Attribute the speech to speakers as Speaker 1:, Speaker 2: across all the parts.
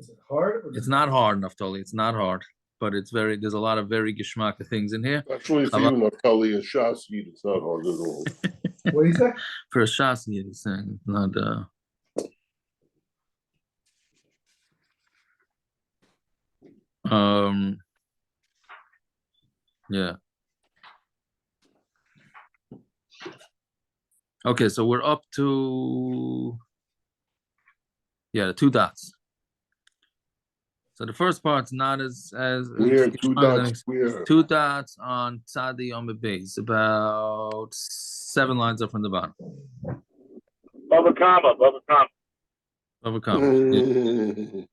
Speaker 1: Is it hard?
Speaker 2: It's not hard, Naftali. It's not hard, but there's a lot of very geschmack things in here.
Speaker 3: Actually, for you, Naftali, and Shas eat, it's not hard at all.
Speaker 1: What do you say?
Speaker 2: For a Shas eat, he's saying, not yeah. Okay, so we're up to the 2 dots. So the first part's not as
Speaker 3: Where 2 dots? Where
Speaker 2: 2 dots on Tzadi on the base, about 7 lines up from the bottom.
Speaker 4: Bava Kamma.
Speaker 2: Bava Kamma.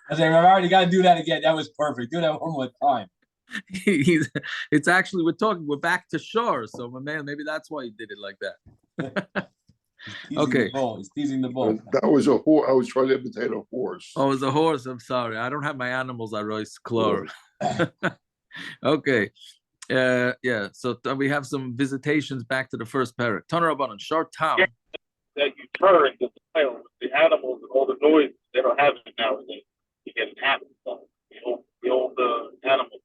Speaker 5: I say, I've already got to do that again. That was perfect. Do that one more time.
Speaker 2: It's actually we're back to shore, so my man, maybe that's why he did it like that. Okay,
Speaker 5: he's teasing the ball.
Speaker 3: That was a horse. I was trying to imitate a horse.
Speaker 2: Oh, it was a horse. I'm sorry, I don't have my animals. I roast chlor. Okay, yeah. So we have some visitations back to the first parak. Toner Rabbanan, short town.
Speaker 4: That you turn the style with the animals and all the noise. They don't have it nowadays. You get an habit. The old animals.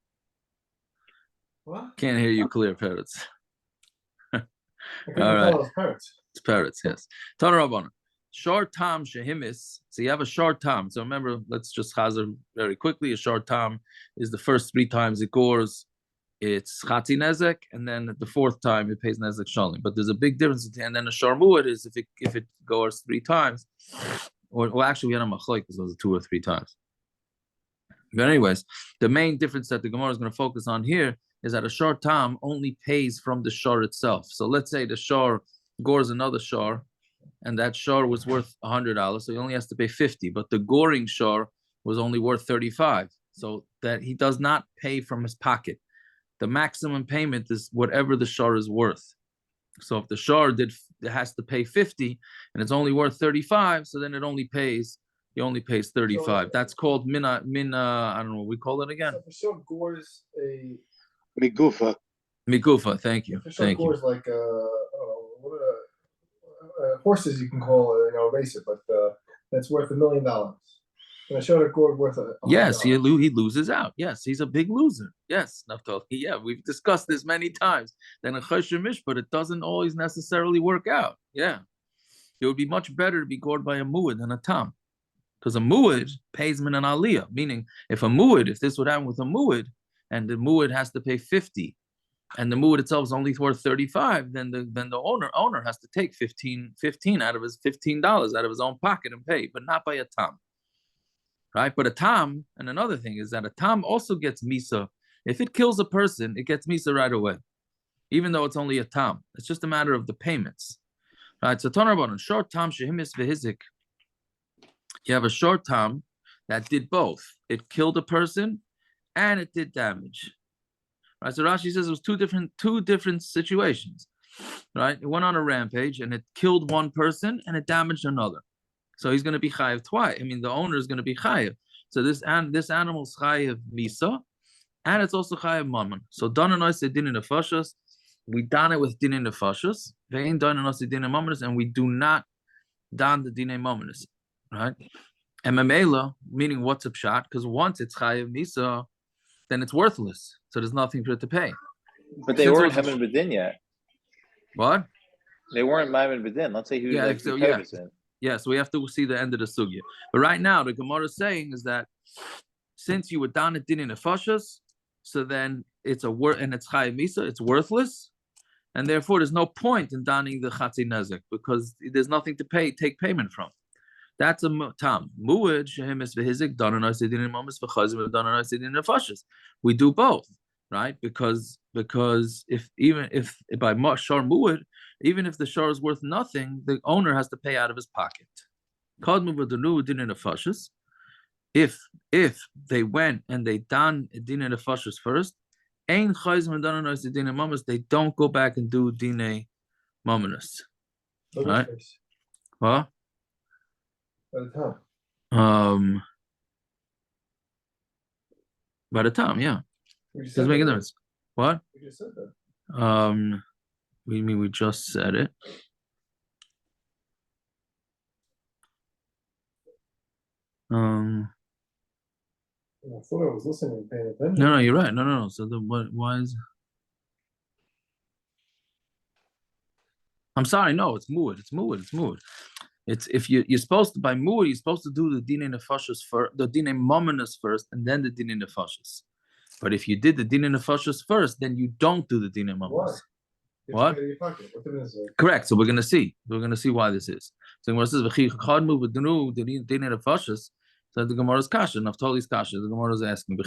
Speaker 1: What?
Speaker 2: Can't hear you clear, parrots.
Speaker 1: All
Speaker 2: right.
Speaker 1: Parrots.
Speaker 2: It's parrots, yes. Toner Rabbanan, short tam shehimis. So you have a short tam. So remember, let's just chazer very quickly. A short tam is the first 3 times it gores, it's chati nezek, and then the 4th time it pays nezek shalim. But there's a big difference. And then a sharmuad is if it gores 3 times, or actually we had a machlok because those are 2 or 3 times. But anyways, the main difference that the Gemara is going to focus on here is that a shor tam only pays from the shor itself. So let's say the shor gores another shor, and that shor was worth $100, so he only has to pay 50. But the goring shor was only worth 35, so that he does not pay from his pocket. The maximum payment is whatever the shor is worth. So if the shor has to pay 50 and it's only worth 35, so then he only pays 35. So, that's called mina. I don't know what we call it again.
Speaker 1: So for sure, gores a
Speaker 3: Migufa.
Speaker 2: Thank you.
Speaker 1: For sure, gores like I don't know what horses you can call a racer, but that's worth $1 million. And I showed a gourd worth
Speaker 2: yes, he loses out. Yes, he's a big loser. Yes, Naftali. Yeah, we've discussed this many times. Then a cheshemish, but it doesn't always necessarily work out. Yeah, it would be much better to be gored by a muad than a tam, because a muad pays min an aliyah. Meaning, if this would happen with a muad, and the muad has to pay 50, and the muad itself is only worth 35, then the owner has to take 15 out of his $15 out of his own pocket and pay, but not by a tam. Right? But a tam, and another thing is that a tam also gets misa. If it kills a person, it gets misa right away, even though it's only a tam. It's just a matter of the payments. Right? So Toner Rabbanan, short tam shehimis vehizik. You have a short tam that did both. It killed a person and it did damage. Right? So Rashi says it was two different situations. Right? It went on a rampage and it killed one person and it damaged another. So he's going to be chayiv twice. I mean, the owner is going to be chayiv. So this animal's chayiv misa, and it's also chayiv mammon. So dananois din nefashos, we don it with din nefashos. Vein dananois din mammonis, and we do not don the din mammonis. Right? And memela, meaning what's a pshat? Because once it's chayiv misa, then it's worthless. So there's nothing for it to pay.
Speaker 6: But they weren't having bedin yet.
Speaker 2: What?
Speaker 6: They weren't having bedin. Let's say he was
Speaker 2: Yeah, so we have to see the end of the sugya. But right now, the Gemara is saying is that since you would don it din in nefashos, so then it's and it's chayiv misa, it's worthless, and therefore there's no point in donning the chatzi nezek because there's nothing to take payment from. That's a tam. Muad shehemis vehizik donanos din in mamas v'chazim donanos din in nefashos. We do both, right? Because if by shor muad, even if the shor is worth nothing, the owner has to pay out of his pocket. If they went and they done din nefashos first, they don't go back and do dine mamonos. Right? What? By the time, yeah. Doesn't make a difference. What?
Speaker 1: We just said that.
Speaker 2: We just said it.
Speaker 1: I thought I was listening and paying attention.
Speaker 2: No, you're right. No. So why is? I'm sorry. No, it's muad. It's if you're supposed to by muad, you're supposed to do the dine nefashos first, the dine mominus first, and then the dine nefashos. But if you did the dine nefashos first, then you don't do the dine mominus. What? Correct. So we're gonna see. Why this is. So when it says v'chi with the new dine nefashos. So the Gemara's kasha, Naftali's kasha. The Gemara is asking, and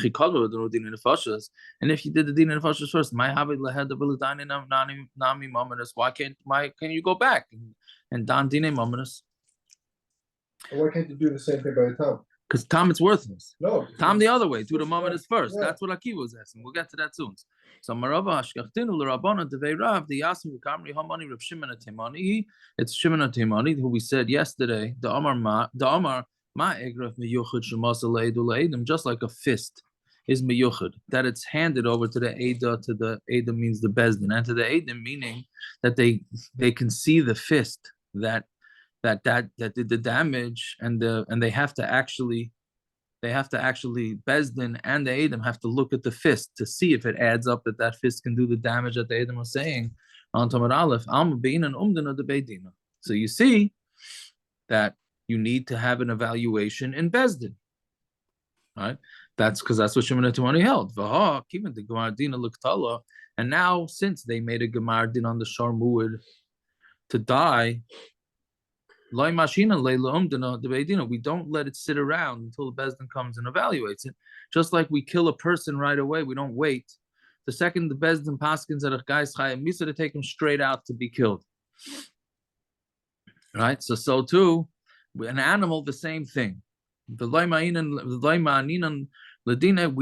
Speaker 2: if you did the din and nefashos first, my habit lehed the v'ledani nami mominus. Why can you go back and don din mominus?
Speaker 1: Why can't you do the same thing by the time?
Speaker 2: Because Tom, it's worthless.
Speaker 1: No.
Speaker 2: Tom, the other way, do the mominus first.
Speaker 1: Yeah.
Speaker 2: That's what Akiva was asking. We'll get to that soon. So Marava Hashkachtinu l'Rabbana Devei Rav the Yasim Kamri Hamani Rav Shimon Atimani. It's Shimon Atimani who we said yesterday. The Amar Ma egraf miyuchad shemasa le'edu le'edim, just like a fist is miyuchad, that it's handed over to the Eda, to the Eda means the Bezdin, and to the Edim meaning that they can see the fist that did the damage, and they have to actually Bezdin and the Edim have to look at the fist to see if it adds up that fist can do the damage that the Edim was saying on Tamar Aleph. So you see that you need to have an evaluation in Bezdin, right? That's because that's what Shimon Atimani held. And now, since they made a Gemar Din on the Sharmuid to die, we don't let it sit around until the Bezdin comes and evaluates it. Just like we kill a person right away, we don't wait. The second the Bezdin paskins at a guy's chayim misa to take him straight out to be killed, right? So too. An animal, the same thing. We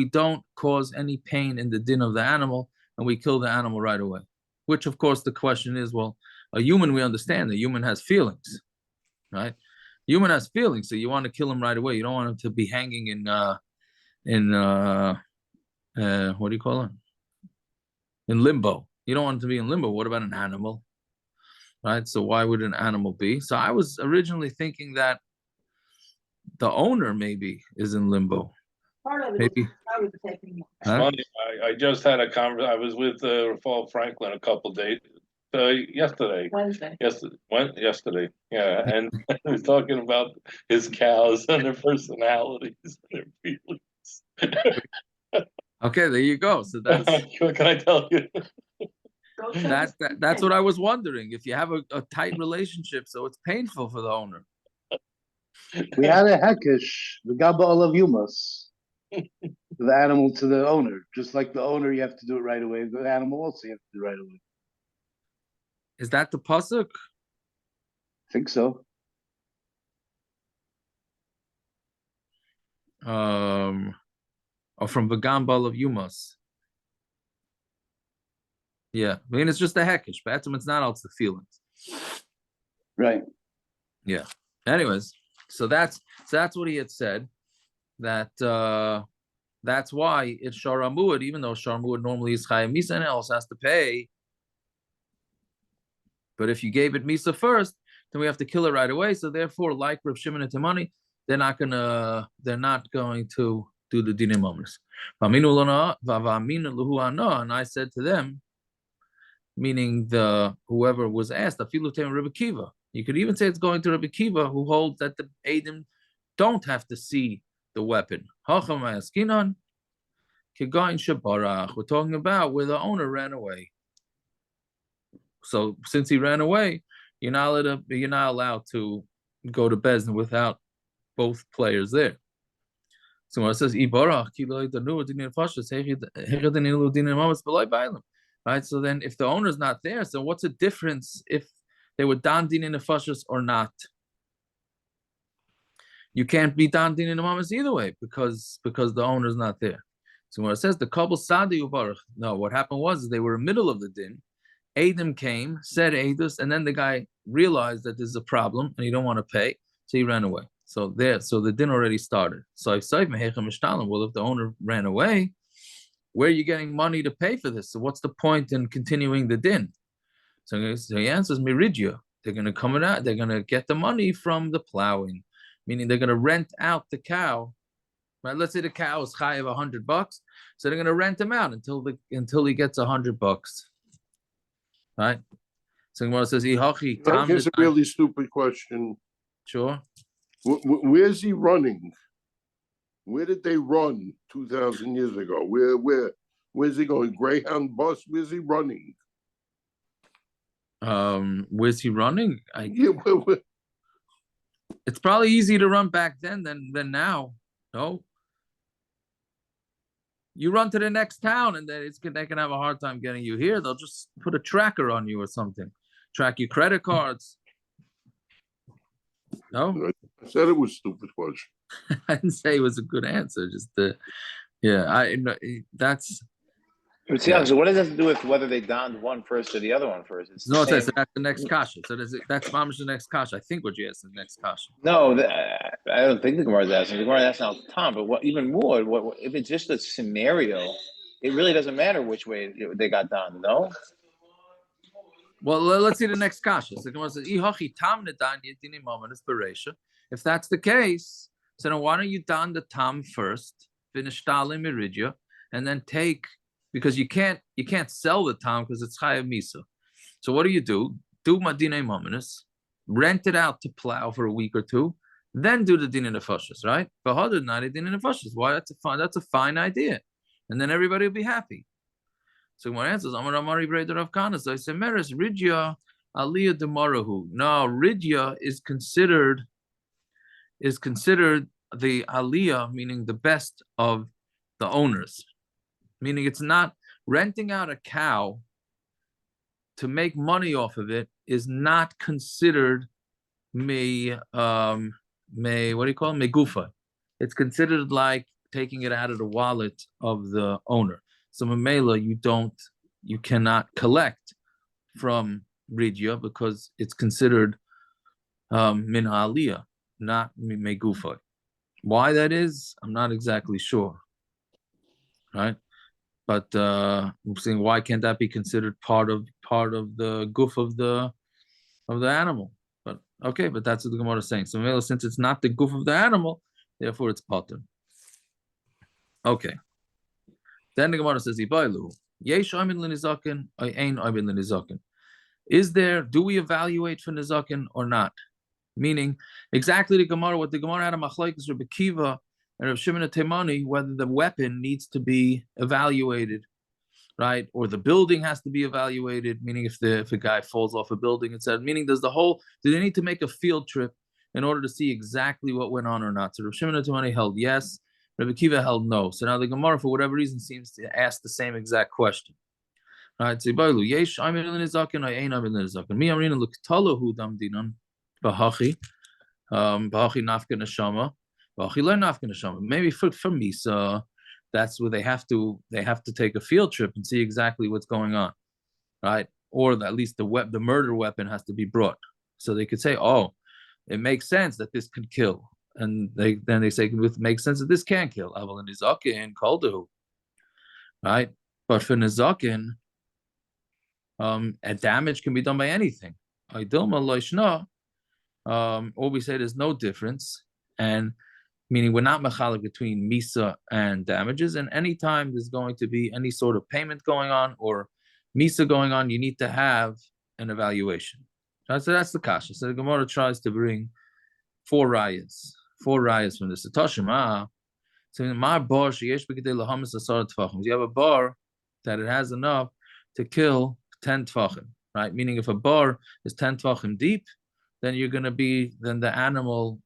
Speaker 2: don't cause any pain in the din of the animal, and we kill the animal right away. Which, of course, the question is, well, a human, we understand, the human has feelings, right? Human has feelings, so you want to kill him right away. You don't want him to be hanging in what do you call it? In limbo. You don't want him to be in limbo. What about an animal? Right, so why would an animal be? So I was originally thinking that the owner maybe is in limbo.
Speaker 7: Part of it
Speaker 2: maybe.
Speaker 7: I was taking.
Speaker 2: Huh?
Speaker 8: Funny, I just had a conversation. I was with Paul Franklin a couple days yesterday.
Speaker 7: Wednesday.
Speaker 8: Yesterday, yeah, and he was talking about his cows and their personalities and their feelings.
Speaker 2: Okay, there you go. So that's
Speaker 8: what can I tell you?
Speaker 2: That's what I was wondering. If you have a tight relationship, so it's painful for the owner.
Speaker 9: We had a hekesh, the gaba olav yumas, the animal to the owner. Just like the owner, you have to do it right away. The animal also you have to do it right away.
Speaker 2: Is that the pasuk?
Speaker 9: I think so.
Speaker 2: Or from the gamba of yumas. Yeah, I mean it's just a hekesh, but it's not all the feelings.
Speaker 9: Right.
Speaker 2: Yeah. Anyways, so that's what he had said. That that's why it's Sharamud, even though Sharamud normally is Chayim Misa and else has to pay. But if you gave it Misa first, then we have to kill it right away. So therefore, like Rav Shimon and Timani, they're not going to do the dinim omris. And I said to them, meaning whoever was asked, Rabbi Kiva. You could even say it's going to Rabbi Kiva, who holds that the Eidim don't have to see the weapon. We're talking about where the owner ran away. So since he ran away, you're not allowed to go to Bezdin without both players there. So when it says right, so then if the owner's not there, so what's the difference if they were dan din in the fashas or not? You can't be dan din in the mamas either way because the owner's not there. So when it says the kabul sadi uvarach, no, what happened was they were in the middle of the din. Adam came, said Adus, and then the guy realized that there's a problem and he don't want to pay, so he ran away. So the din already started. So if the owner ran away, where are you getting money to pay for this? So what's the point in continuing the din? So he answers, Miridia. They're going to come out. They're going to get the money from the plowing. meaning they're going to rent out the cow. Right? Let's say the cow is chayav $100, so they're going to rent him out until he gets $100. Right? So Gemara says,
Speaker 3: Here's a really stupid question.
Speaker 2: Sure.
Speaker 3: Where's he running? Where did they run 2,000 years ago? Where's he going? Greyhound bus? Where's he running?
Speaker 2: Where's he running?
Speaker 3: Yeah,
Speaker 2: It's probably easy to run back then than now. No. You run to the next town, and then they can have a hard time getting you here. They'll just put a tracker on you or something, track your credit cards. No,
Speaker 3: I said it was a stupid question.
Speaker 2: I didn't say it was a good answer. Just that's.
Speaker 6: But see, so what does that have to do with whether they donned one first or the other one first? It's
Speaker 2: No, so that's the next kasha. So that's mamish the next kasha. I think what you asked the next kasha.
Speaker 6: No, I don't think the Gemara is asking. The Gemara is asking all the time. But what even more, if it's just a scenario, it really doesn't matter which way they got done. No.
Speaker 2: Well, let's see the next kasha. So the Gemara says, if that's the case, so then why don't you don the tam first, finish talim iridia, and then take, because you can't sell the tam because it's chayav misa. So what do? Do madinei mominus, rent it out to plow for a week or two, then do the din in the nefashos, right? But other not din in the nefashos. Why? That's a fine idea, and then everybody will be happy. So my answer is Amar Amari Breder of Kana. So I say Meres Ridya Aliyah Demarahu. No, Ridya is considered the Aliyah, meaning the best of the owners. Meaning it's not renting out a cow to make money off of it is not considered what do you call it? Megufa. It's considered like taking it out of the wallet of the owner. So Mamela, you cannot collect from Ridya because it's considered min aliyah, not megufa. Why that is, I'm not exactly sure. Right? But I'm saying, why can't that be considered part of the goof of the animal? But okay, but that's what the Gemara is saying. So Mamela, since it's not the goof of the animal, therefore it's potter. Okay. Then the Gemara says, do we evaluate for nizakin or not? Meaning, exactly the Gemara, what the Gemara had a machlokes Rabbi Kiva and Rav Shimon Temani, whether the weapon needs to be evaluated, right? Or the building has to be evaluated, meaning if a guy falls off a building, etc. Meaning, do they need to make a field trip in order to see exactly what went on or not? So Rav Shimon Temani held yes. Rabbi Kiva held no. So now the Gemara, for whatever reason, seems to ask the same exact question. Right? So yesh amin l'nizaken, I ain't amin l'nizaken. Mi amrina l'ktalahu dam dinan bahachi nafka neshama bahachi lo nafka neshama. Maybe for misa, that's where they have to take a field trip and see exactly what's going on, right? Or at least the murder weapon has to be brought, so they could say, oh, it makes sense that this could kill. And they say it makes sense that this can kill. Aval nizakin kaldu, right? But for nizakin, a damage can be done by anything. Or we say there's no difference, and meaning we're not mechalik between misa and damages. And anytime there's going to be any sort of payment going on or misa going on, you need to have an evaluation. So that's the kasha. So the Gemara tries to bring four rayas from this. So my bar, you have a bar that it has enough to kill 10 tfachim, right? Meaning if a bar is 10 tfachim deep, then the animal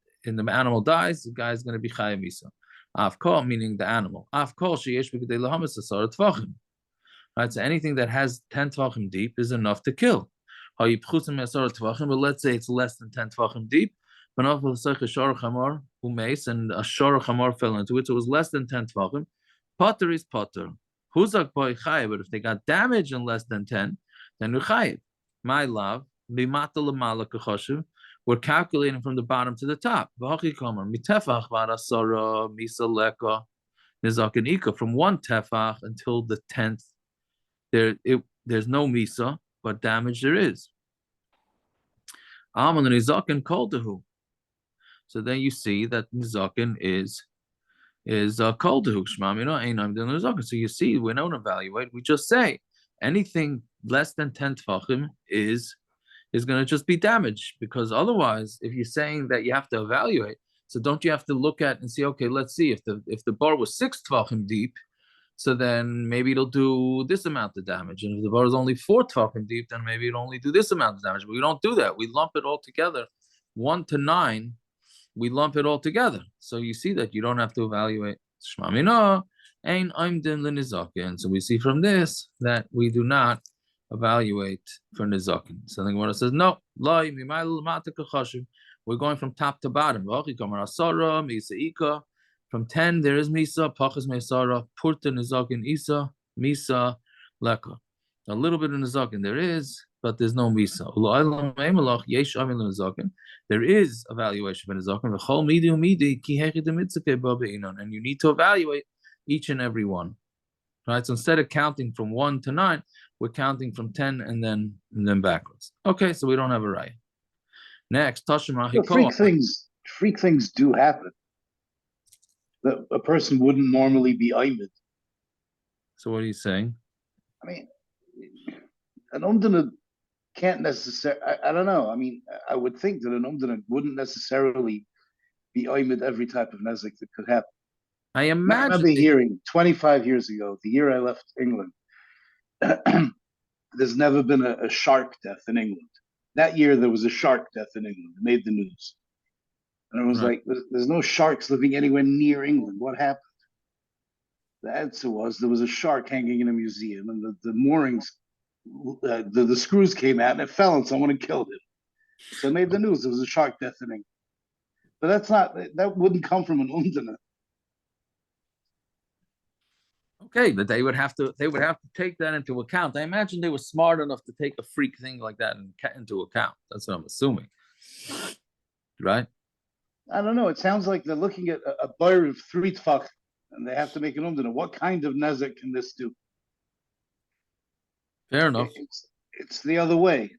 Speaker 2: dies, the guy is going to be chayav misa. Afkol, meaning the animal. Afkol sheyesh b'kedei lahamis asar tfachim. Right, so anything that has 10 tfachim deep is enough to kill. But let's say it's less than 10 tfachim deep, and a shor chamor fell into it, so it was less than 10 tfachim. Potter is potter. Huzak boy chayav, but if they got damage in less than 10, then we're chayav. My love, we're calculating from the bottom to the top. From one tefach until the 10th, there's no misa, but damage there is. So then you see that nizakin is kol dehuk shmamina einam din nizakin. So you see, we don't evaluate. We just say anything less than 10 tefachim is going to just be damaged, because otherwise, if you're saying that you have to evaluate, so don't you have to look at and see, okay, let's see if the bar was 6 tefachim deep, so then maybe it'll do this amount of damage. And if the bar is only 4 tefachim deep, then maybe it'll only do this amount of damage. But we don't do that. We lump it all together. 1 to 9, we lump it all together. So you see that you don't have to evaluate. Shmamina ein oimdin l'nizakin. So we see from this that we do not evaluate for nizakin. So the Gemara says, no, we're going from top to bottom. From 10, there is Misa, Pachas Mesara, Purta Nizakin Isa, Misa Leka. A little bit of Nizakin there is, but there's no Misa. There is evaluation for Nizakin. And you need to evaluate each and every one. Right? So instead of counting from 1 to 9, we're counting from 10 and then backwards. Okay, so we don't have a right. Next, Tashima
Speaker 9: freak things do happen. That a person wouldn't normally be aimed.
Speaker 2: So what are you saying?
Speaker 9: I mean, an umdana can't necessarily. I don't know. I mean, I would think that an umdana wouldn't necessarily be aimed every type of nezek that could happen.
Speaker 2: I imagine.
Speaker 9: I remember hearing 25 years ago, the year I left England, there's never been a shark death in England. That year there was a shark death in England. It made the news. And it was like, there's no sharks living anywhere near England. What happened? The answer was there was a shark hanging in a museum, and the moorings, the screws came out, and it fell on someone and killed him. So it made the news. There was a shark death in England. But that wouldn't come from an umdana.
Speaker 2: Okay, but they would have to take that into account. I imagine they were smart enough to take a freak thing like that into account. That's what I'm assuming. Right?
Speaker 9: I don't know. It sounds like they're looking at a bar of 3 tefach, and they have to make an umdana. What kind of nezek can this do?
Speaker 2: Fair enough.
Speaker 9: It's the other way.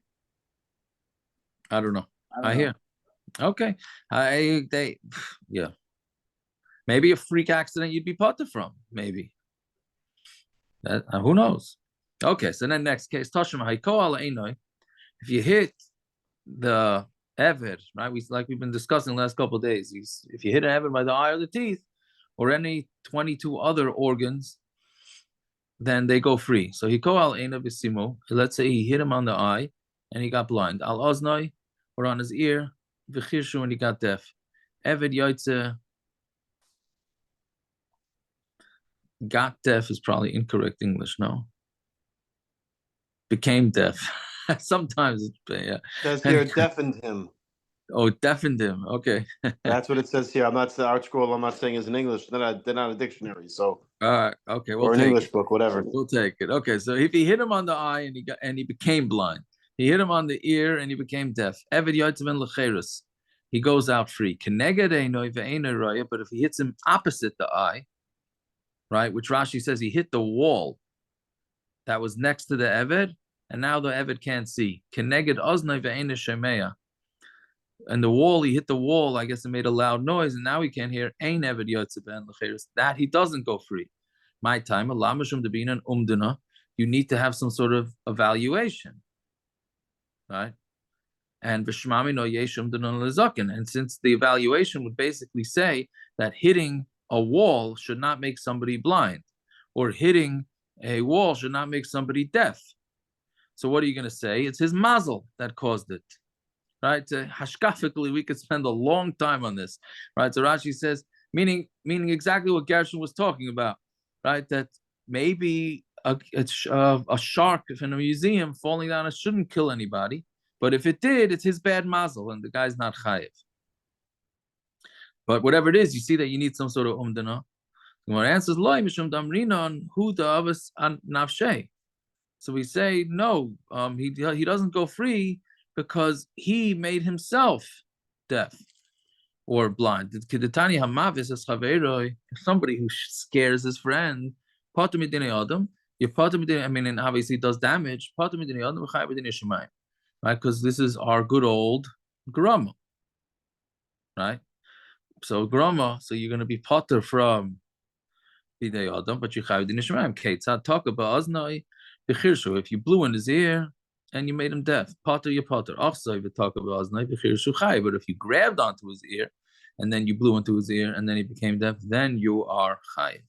Speaker 2: I don't know. I hear. Okay. Yeah. Maybe a freak accident you'd be potter from. Maybe. Who knows? Okay. So then next case, if you hit the Eved, right? We've been discussing the last couple of days. If you hit an Eved by the eye or the teeth, or any 22 other organs, then they go free. So he call al eina b'simu. Let's say he hit him on the eye and he got blind. Al oznoi, or on his ear, v'chirshu, and he got deaf. Eved yaitze. Got deaf is probably incorrect English. No. Became deaf. Sometimes, yeah.
Speaker 7: Says here, deafened him.
Speaker 2: Oh, deafened him. Okay.
Speaker 7: That's what it says here. I'm not saying it's in English. They're not a dictionary. So.
Speaker 2: Okay.
Speaker 7: Or an English book, whatever.
Speaker 2: We'll take it. Okay. So if he hit him on the eye and he became blind, he hit him on the ear and he became deaf. Eved yotzeben lecheirus. He goes out free. Keneged einoi ve'einoi raya. But if he hits him opposite the eye, right, which Rashi says he hit the wall that was next to the Eved, and now the Eved can't see. Keneged oznoi ve'einoi shemeya. And the wall, he hit the wall, I guess it made a loud noise, and now he can't hear. Ein Eved yotzeben lecheirus. That he doesn't go free. My time, you need to have some sort of evaluation, right? And and since the evaluation would basically say that hitting a wall should not make somebody blind, or hitting a wall should not make somebody deaf. So what are you going to say? It's his mazel that caused it, right? Hashkafically, we could spend a long time on this, right? So Rashi says, meaning exactly what Gershon was talking about, right? That maybe a shark in a museum falling down, it shouldn't kill anybody. But if it did, it's his bad mazel, and the guy's not chayiv. But whatever it is, you see that you need some sort of umdana. When it answers loy mishum damrinon hu da'avas an nafshay. So we say no, he doesn't go free because he made himself deaf or blind. Somebody who scares his friend, and obviously does damage, right? Because this is our good old grandma, right? So grama, so you're going to be potter from bidei adam, but you chayav din shemaim. Ketzad talk about aznai b'chirshu. If you blew in his ear and you made him deaf, potter you potter. Also, if you talk about aznai b'chirshu chay, but if you grabbed onto his ear and then you blew into his ear and then he became deaf, then you are chayav.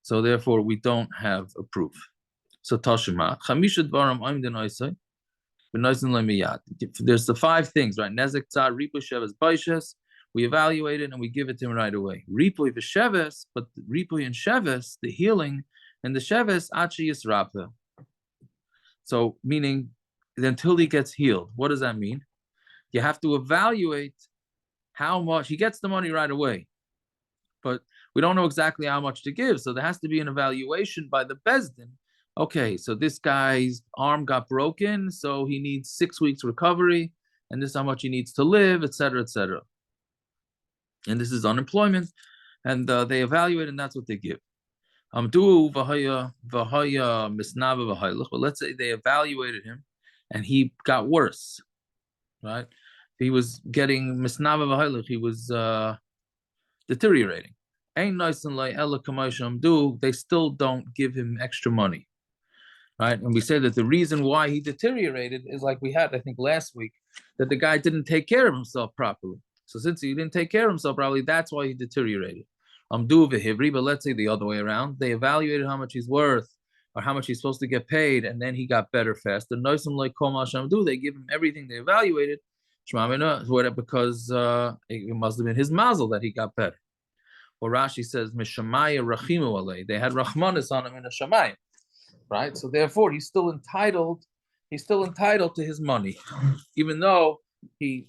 Speaker 2: So therefore, we don't have a proof. So Tashima, Chamisha Dvaram Aimdin Oisai, there's the 5 things, right? Nezek Tzar, Ripu Sheves Baishes. We evaluate it and we give it to him right away. Ripu Sheves, but Ripu and Sheves, the healing, and the Sheves Achi Yisrape. So meaning until he gets healed. What does that mean? You have to evaluate how much he gets the money right away, but we don't know exactly how much to give. So there has to be an evaluation by the Bezdin. Okay, so this guy's arm got broken, so he needs 6 weeks recovery, and this is how much he needs to live, etc., etc. And this is unemployment, and they evaluate, and that's what they give. But let's say they evaluated him, and he got worse, right? He was getting misnava v'haylich. He was deteriorating. Ain't nice and like ella kamaysham do. They still don't give him extra money, right? And we said that the reason why he deteriorated is like we had, I think, last week, that the guy didn't take care of himself properly. So since he didn't take care of himself properly, that's why he deteriorated. Do v'hivri, but let's say the other way around. They evaluated how much he's worth or how much he's supposed to get paid, and then he got better fast. The noisim like kol do, they give him everything they evaluated, because it must have been his mazel that he got better. Or Rashi says, Mishamaya Rachimu alei. They had Rahmanis on him in a Shamayim, right? So therefore, he's still entitled to his money, even though Bezdin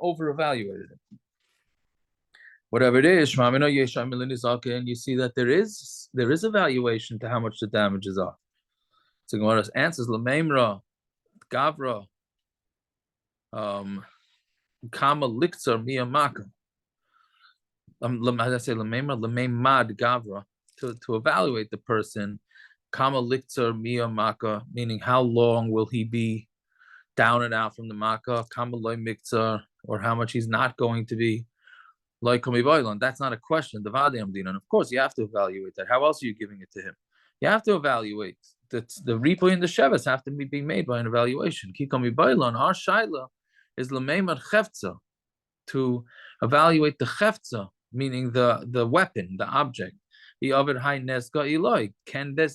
Speaker 2: over-evaluated him. Whatever it is, and you see that there is evaluation to how much the damages are. So Gemara answers Lamemra, Gavra, Kamma Liktzar Miyamaka. As I say, Lamemad Gavra, to evaluate the person, Kamma Liktzar Miyamaka, meaning how long will he be down and out from the Makkah, Kamma Loy Miktzar, or how much he's not going to be. That's not a question. And of course, you have to evaluate that. How else are you giving it to him? You have to evaluate. The Ripu and the Sheves have to be made by an evaluation. Our shaila is Lamemad Chefza, to evaluate the Chefza, meaning the weapon, the object.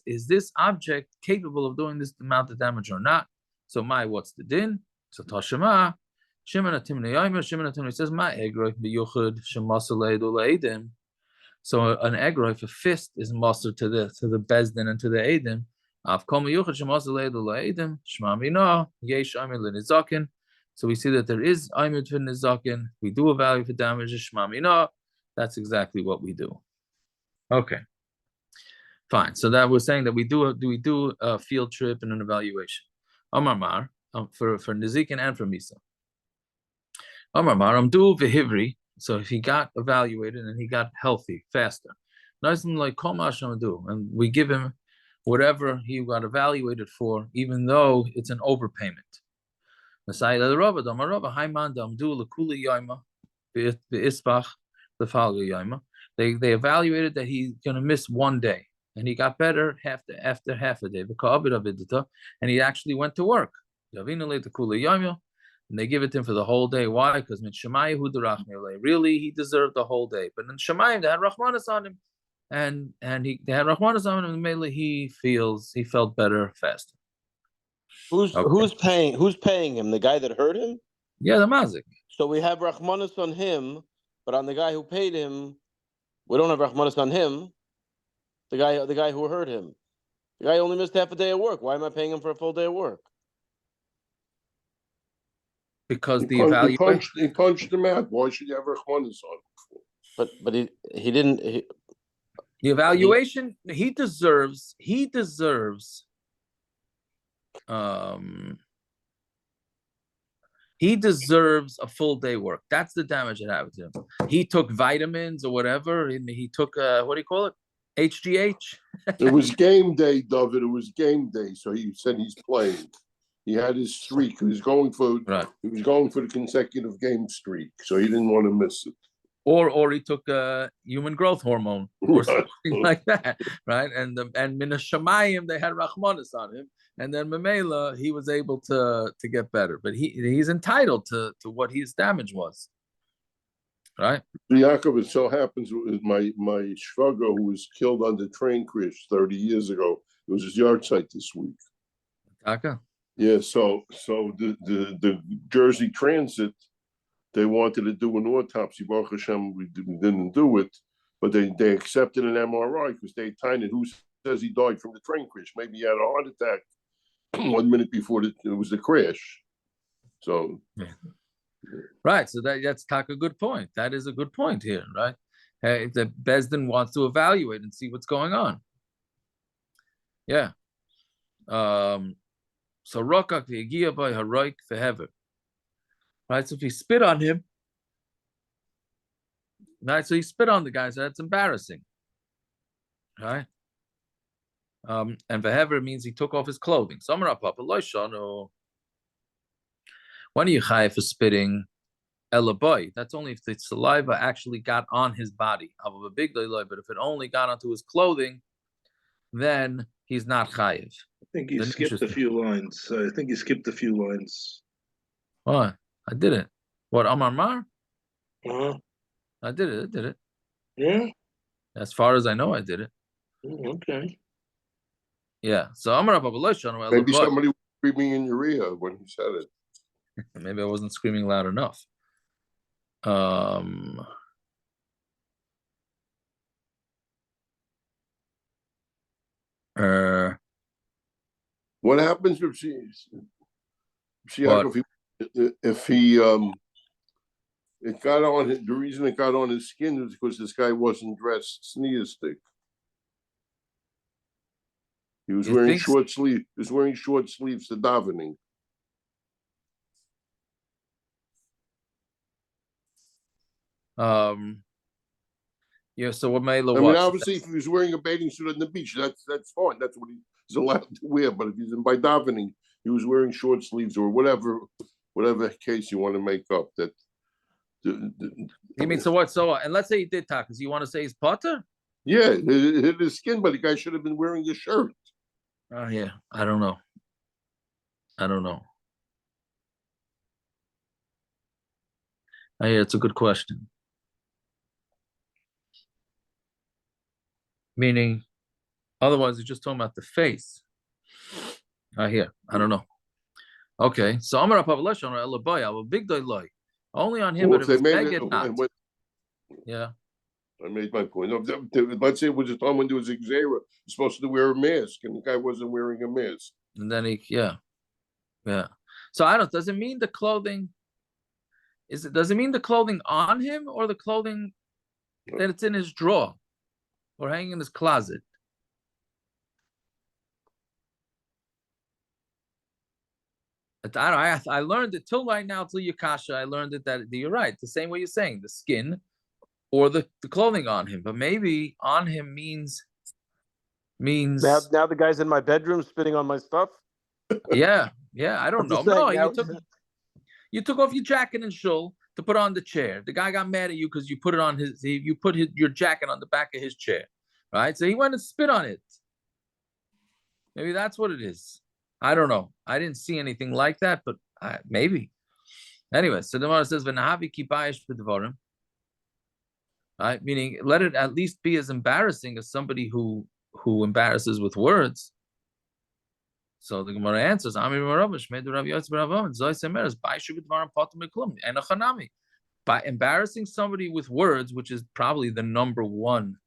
Speaker 2: Is this object capable of doing this amount of damage or not? So what's the din? So Tashema, Shimon Atimni says, "My egroif b'yuchud shemasaleid uleidim." So an egroif, a fist, is master to the bezdin and to the edim. Av kol miyuchud shemasaleid uleidim shma mina yesh amid l'nizakin. So we see that there is amid for nizakin. We do a value for damages shma mina. That's exactly what we do. Okay, fine. So that we're saying that we do a field trip and an evaluation. Amar Mar for nizikin and for misa. So if he got evaluated and he got healthy faster, and we give him whatever he got evaluated for, even though it's an overpayment. They evaluated that he's going to miss 1 day, and he got better after half a day. And he actually went to work. And they give it to him for the whole day. Why? Because really he deserved the whole day. But in Shemayim, they had Rahmanas on him. And they had Rahmanas on him, and mainly he felt better faster.
Speaker 7: Who's paying him? The guy that hurt him?
Speaker 2: Yeah, the mazik.
Speaker 7: So we have Rahmanas on him, but on the guy who paid him, we don't have Rahmanas on him. The guy who hurt him. The guy only missed half a day of work. Why am I paying him for a full day of work?
Speaker 2: Because
Speaker 3: he punched him out. Why should you have Rahmanas on?
Speaker 7: But he didn't.
Speaker 2: The evaluation he deserves. He deserves a full day work. That's the damage that happened to him. He took vitamins or whatever. He took what do you call it? HGH.
Speaker 3: It was game day, David. It was game day. So he said he's playing. He had his streak. He was going for the consecutive game streak, so he didn't want to miss it.
Speaker 2: Or he took a human growth hormone or something like that, right? And Min Hashamayim, they had Rachmanis on him, and then Mamela, he was able to get better, but he's entitled to what his damage was, right?
Speaker 3: Yaakov, it so happens my shvaga, who was killed on the train crash 30 years ago. It was his yard site this week.
Speaker 2: Taka?
Speaker 3: Yeah, so the Jersey Transit, they wanted to do an autopsy. Baruch Hashem, we didn't do it, but they accepted an MRI because they timed it. Who says he died from the train crash? Maybe he had a heart attack 1 minute before it was the crash. So,
Speaker 2: right. So that's a good point. That is a good point here, right? The Bezdin wants to evaluate and see what's going on. Yeah. So Rokak v'Yegia by Haroik v'Hever. Right, so if he spit on him, right, so he spit on the guy, so that's embarrassing, right? And v'Hever means he took off his clothing. When are you chayav for spitting? Elaboy. That's only if the saliva actually got on his body. But if it only got onto his clothing, then he's not chayav.
Speaker 10: I think you skipped a few lines.
Speaker 2: What? I did it. What, Amar Mar?
Speaker 10: Uh-huh.
Speaker 2: I did it.
Speaker 10: Yeah?
Speaker 2: As far as I know, I did it.
Speaker 10: Okay.
Speaker 2: Yeah. So Amar Abba
Speaker 3: maybe somebody was screaming in your ear when he said it.
Speaker 2: Maybe I wasn't screaming loud enough.
Speaker 3: What happens if he it got on the reason it got on his skin is because this guy wasn't dressed sneerstic. He was wearing short sleeves. He was wearing short sleeves to davening.
Speaker 2: Yeah. So what Mela was?
Speaker 3: I mean, obviously, if he was wearing a bathing suit on the beach, that's fine. That's what he's allowed to wear. But if he's by davening, he was wearing short sleeves or whatever case you want to make up. That.
Speaker 2: You mean so what? So and let's say he did takas. You want to say he's potter?
Speaker 3: Yeah, it hit his skin, but the guy should have been wearing a shirt.
Speaker 2: Oh yeah, I don't know. Oh, yeah, it's a good question. Meaning, otherwise, you're just talking about the face. Here, I don't know. Okay, so Amar Pavlesh on Elabai, I will big loy. Only on him,
Speaker 3: well,
Speaker 2: but if it's not. Yeah.
Speaker 3: I made my point. Let's say it was a time when there was Xera, you're supposed to wear a mask, and the guy wasn't wearing a mask.
Speaker 2: And then yeah. So does it mean the clothing? Does it mean the clothing on him or the clothing that it's in his drawer or hanging in his closet? I learned it till right now, till Yakasha. I learned it that you're right. The same way you're saying, the skin or the clothing on him. But maybe on him means
Speaker 7: now the guy's in my bedroom spitting on my stuff.
Speaker 2: Yeah. I don't know. No, you took off your jacket and shul to put on the chair. The guy got mad at you because you put it on your jacket on the back of his chair, right? So he went and spit on it. Maybe that's what it is. I don't know. I didn't see anything like that, but maybe. Anyway, so the Gemara says, "V'nahavi kibayish b'dvarim," right? Meaning, let it at least be as embarrassing as somebody who embarrasses with words. So the Gemara answers, by embarrassing somebody with words, which is probably the number one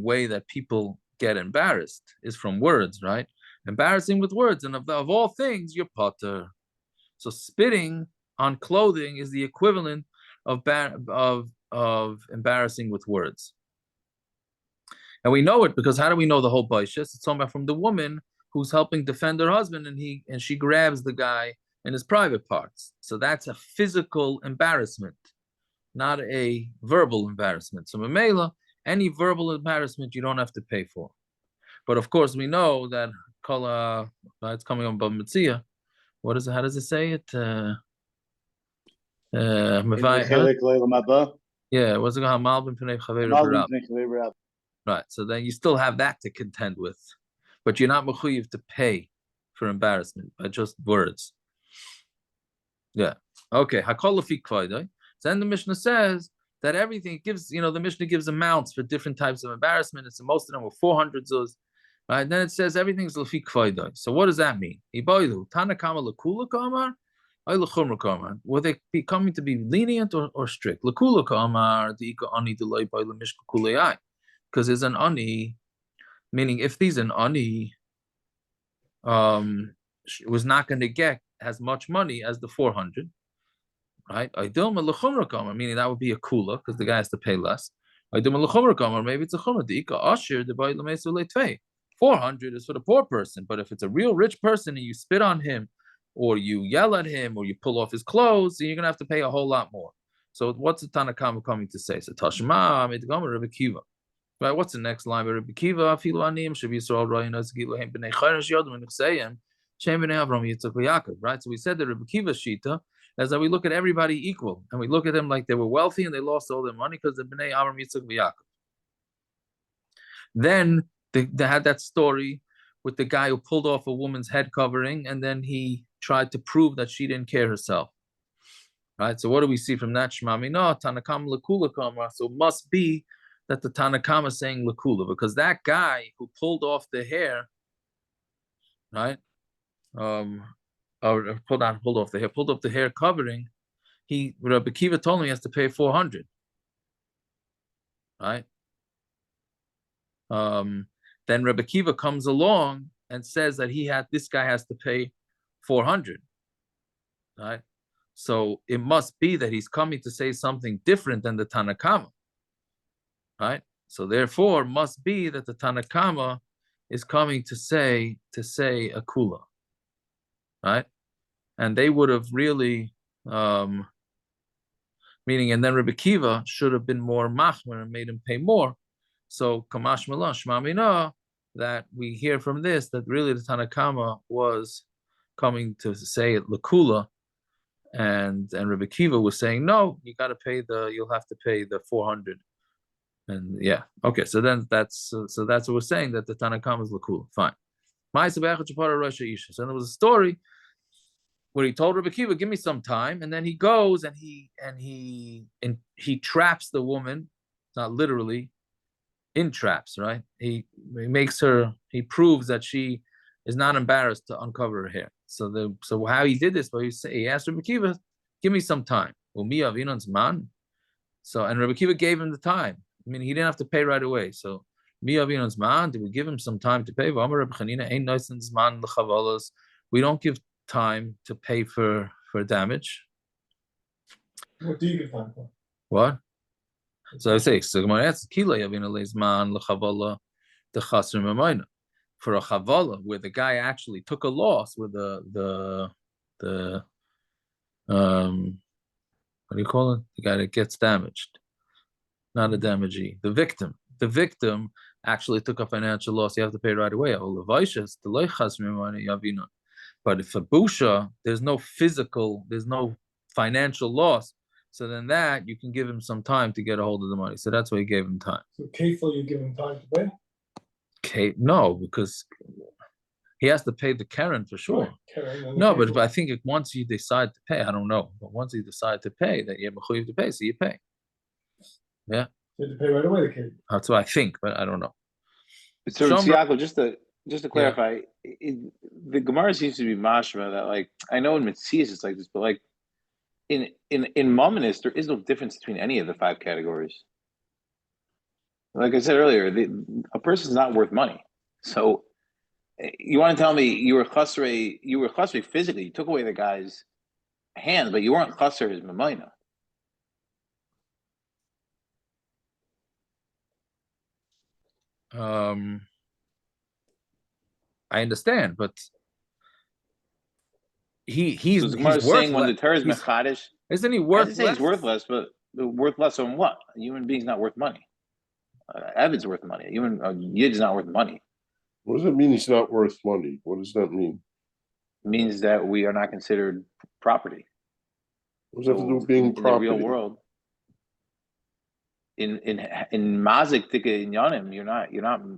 Speaker 2: way that people get embarrassed is from words, right? Embarrassing with words, and of all things, you're potter. So spitting on clothing is the equivalent of embarrassing with words. And we know it because how do we know the whole Baishas? It's talking about from the woman who's helping defend her husband, and she grabs the guy in his private parts. So that's a physical embarrassment, not a verbal embarrassment. So Mamela, any verbal embarrassment you don't have to pay for. But of course, we know that Kala. It's coming on Bamitzia. What is it? How does it say it? Yeah, what's it called? Right. So then you still have that to contend with, but you're not mechuyev to pay for embarrassment by just words. Yeah. Okay. Hakol lefi kvaydai. Then the Mishnah says that everything gives, the Mishnah gives amounts for different types of embarrassment. It's most of them were 400 zuz. Right. Then it says everything's lefi kvaydai. So what does that mean? Ibaydu Tanakama lekula kamar. Will they be coming to be lenient or strict? Lekula kamar the ika ani delay by the mishka kulei. Because there's an ani, meaning if there's an ani, was not going to get as much money as the 400, right? Meaning that would be a kula because the guy has to pay less. Maybe it's a chumrah. 400 is for the poor person, but if it's a real rich person and you spit on him, or you yell at him, or you pull off his clothes, then you're gonna have to pay a whole lot more. So what's the Tanakama coming to say? So Tashma, Rebbe Kiva. Right, what's the next line? Rebbe Kiva, Afilu Anim, Shav Yisrael Raynos Giluhem Bnei Chayrish Yodim Nechseim, Shem Bnei Avram Yitzchak Yaakov. Right, so we said the Rebbe Kiva Shita is that we look at everybody equal, and we look at them like they were wealthy and they lost all their money because they're Bnei Avram Yitzchak Yaakov. Then they had that story with the guy who pulled off a woman's head covering, and then he tried to prove that she didn't care herself. Right, so what do we see from that? Shmami no Tanakam lekula kamar. So it must be that the Tanakama is saying lekula, because that guy who pulled off the hair, right? Or pulled off the hair covering. Rabbi Kiva told him he has to pay 400. Right? Then Rabbi Kiva comes along and says that this guy has to pay 400. Right? So it must be that he's coming to say something different than the Tanakama. Right? So therefore, must be that the Tanakama is coming to say a kula. Right? And they would have really meaning, and then Rebbe Kiva should have been more machmer and made him pay more. So Kamash Malan Shmamina, that we hear from this that really the Tanakama was coming to say it lakula, and Rebbe Kiva was saying no, you'll have to pay the 400. And yeah, okay, so then that's what we're saying, that the Tanakama is lakula. Fine. So there was a story where he told Rebbe Kiva, give me some time, and then he goes and he traps the woman, not literally, in traps, right? He proves that she is not embarrassed to uncover her hair. So how he did this, he asked Rebbe Kiva, give me some time. So and Rebbe Kiva gave him the time. I mean, he didn't have to pay right away. So did we give him some time to pay? We don't give time to pay for damage.
Speaker 1: What do you give time for?
Speaker 2: What? So I say, for a chavala where the guy actually took a loss with the what do you call it? The guy that gets damaged, not a damagee, the victim. The victim actually took a financial loss. You have to pay right away. But if a busha, there's no financial loss. So then that you can give him some time to get a hold of the money. So that's why he gave him time.
Speaker 1: So kefil, you give him time to pay?
Speaker 2: No, because he has to pay the Karen for sure.
Speaker 1: Karen,
Speaker 2: no, but I think once you decide to pay, I don't know, but once you decide to pay, that you have to pay, so you pay. Yeah.
Speaker 1: You have to pay right away, the kid.
Speaker 2: That's what I think, but I don't know.
Speaker 6: So Yaakov, just to clarify, the Gemara seems to be mashma that, like, I know in Metzias it's like this, but like in Mominist, there is no difference between any of the 5 categories. Like I said earlier, a person's not worth money. So you want to tell me you were chasrei physically, you took away the guy's hand, but you weren't chasrei his mamayna.
Speaker 2: I understand, but he's
Speaker 6: saying when the Torah is mechadish,
Speaker 2: isn't he worth less?
Speaker 6: He's worth less, but worth less on what? A human being's not worth money. Avid's worth money. A Yid is not worth money.
Speaker 3: What does that mean? He's not worth money. What does that mean?
Speaker 6: It means that we are not considered property.
Speaker 3: What does that have to do with being
Speaker 6: in
Speaker 3: property?
Speaker 6: the real world? In mazik tika in yanim,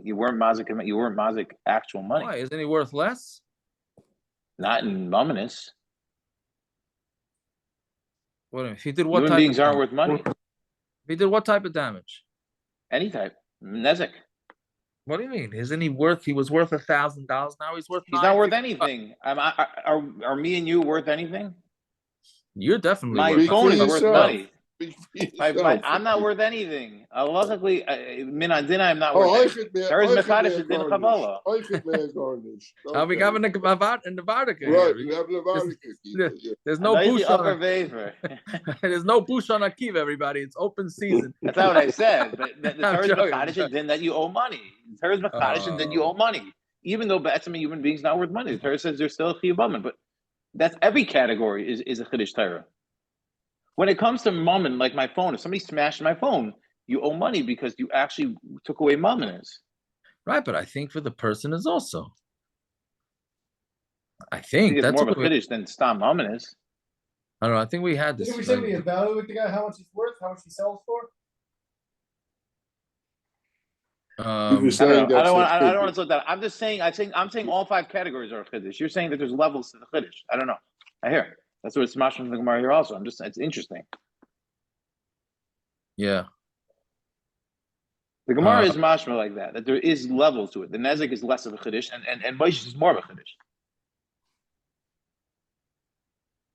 Speaker 6: you weren't mazik actual money.
Speaker 2: Why? Isn't he worth less?
Speaker 6: Not in mominous.
Speaker 2: What if he did what
Speaker 6: Human
Speaker 2: type
Speaker 6: beings
Speaker 2: of
Speaker 6: aren't
Speaker 2: damage?
Speaker 6: worth money.
Speaker 2: He did what type of damage?
Speaker 6: Any type. Nezek.
Speaker 2: What do you mean? Isn't he worth? He was worth $1,000. Now he's worth.
Speaker 6: He's not worth anything. Are me and you worth anything?
Speaker 2: You're definitely.
Speaker 6: My
Speaker 2: worth
Speaker 6: phone is worth money.
Speaker 3: I'm
Speaker 6: not worth anything. Luckily, min adina, I'm not worth anything. There is mechadish din kabbalah.
Speaker 2: How we got in the Vatican?
Speaker 3: Right, we have the Vatican.
Speaker 2: There's no bush on. There's no bush on Akiva, everybody. It's open season.
Speaker 6: That's not what I said. But the Torah is mechadish din that you owe money. The Torah is mechadish din you owe money, even though that's human beings not worth money. The Torah says they're still a chiyuv, but that's every category is a chiddush Torah. When it comes to mammon, like my phone, if somebody smashed my phone, you owe money because you actually took away mammonis.
Speaker 2: Right, but I think for the person is also. I think
Speaker 6: it's
Speaker 2: that's
Speaker 6: more of a chiddush than stam mammonis.
Speaker 2: I don't know. I think we had this.
Speaker 1: Didn't we say we evaluate the guy, how much he's worth, how much he sells for?
Speaker 6: I don't want to talk that. I'm just saying. I'm saying all 5 categories are chiddush. You're saying that there's levels to the chiddush. I don't know. I hear. That's what it's smashing from the Gemara here also. It's interesting.
Speaker 2: Yeah.
Speaker 6: The Gemara is mashma like that there is levels to it. The Nezek is less of a chiddush, and Moshe is more of a chiddush.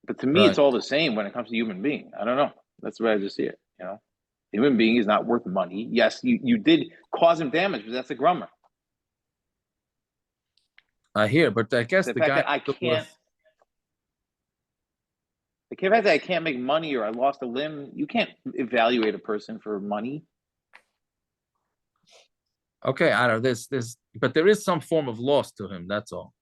Speaker 6: But to me, it's all the same when it comes to human being. I don't know. That's the way I just see it. Human being is not worth money. Yes, you did cause him damage, but that's a grummer.
Speaker 2: I hear, but I guess the
Speaker 6: fact
Speaker 2: guy
Speaker 6: that I can't. The fact that I can't make money or I lost a limb, you can't evaluate a person for money.
Speaker 2: Okay, I don't know. But there is some form of loss to him. That's all.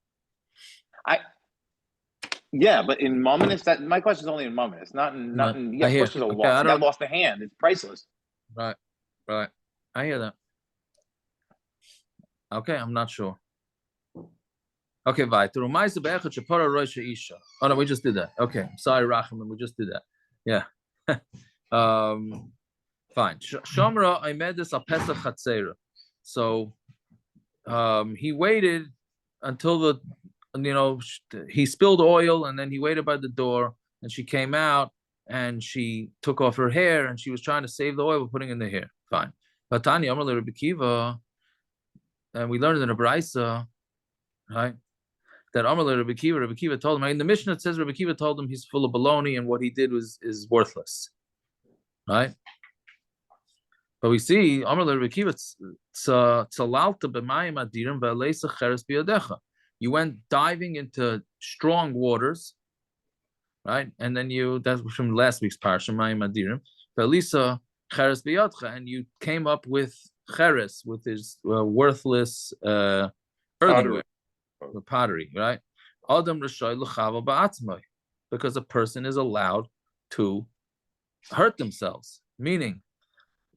Speaker 6: Yeah, but in mominous, that my question is only in mominous, not in. Yeah, of course, there's a loss. I lost a hand. It's priceless.
Speaker 2: Right. I hear that. Okay, I'm not sure. Okay, weiter. Oh no, we just did that. Okay, sorry, Rachman, we just did that. Yeah. Fine. Shomra, I made this a Pesach Chatzera. So he waited until he spilled oil, and then he waited by the door, and she came out and she took off her hair, and she was trying to save the oil by putting in the hair. Fine. Vatani Amar Rabbi Kiva, and we learned in a Braisa, right? That Amar Rabbi Kiva told him, in the Mishnah it says Rabbi Kiva told him he's full of baloney and what he did is worthless. Right? But we see Amar Rabbi Kiva tzalalta b'mayim adirim ve'aleisa cheres biyadecha. You went diving into strong waters, right? And then that's from last week's parsha, mayim adirim ve'aleisa cheres biyadcha, and you came up with cheres, with his worthless earthenware. The pottery, right? Adam Rashay l'chava ba'atzmai, because a person is allowed to hurt themselves. Meaning,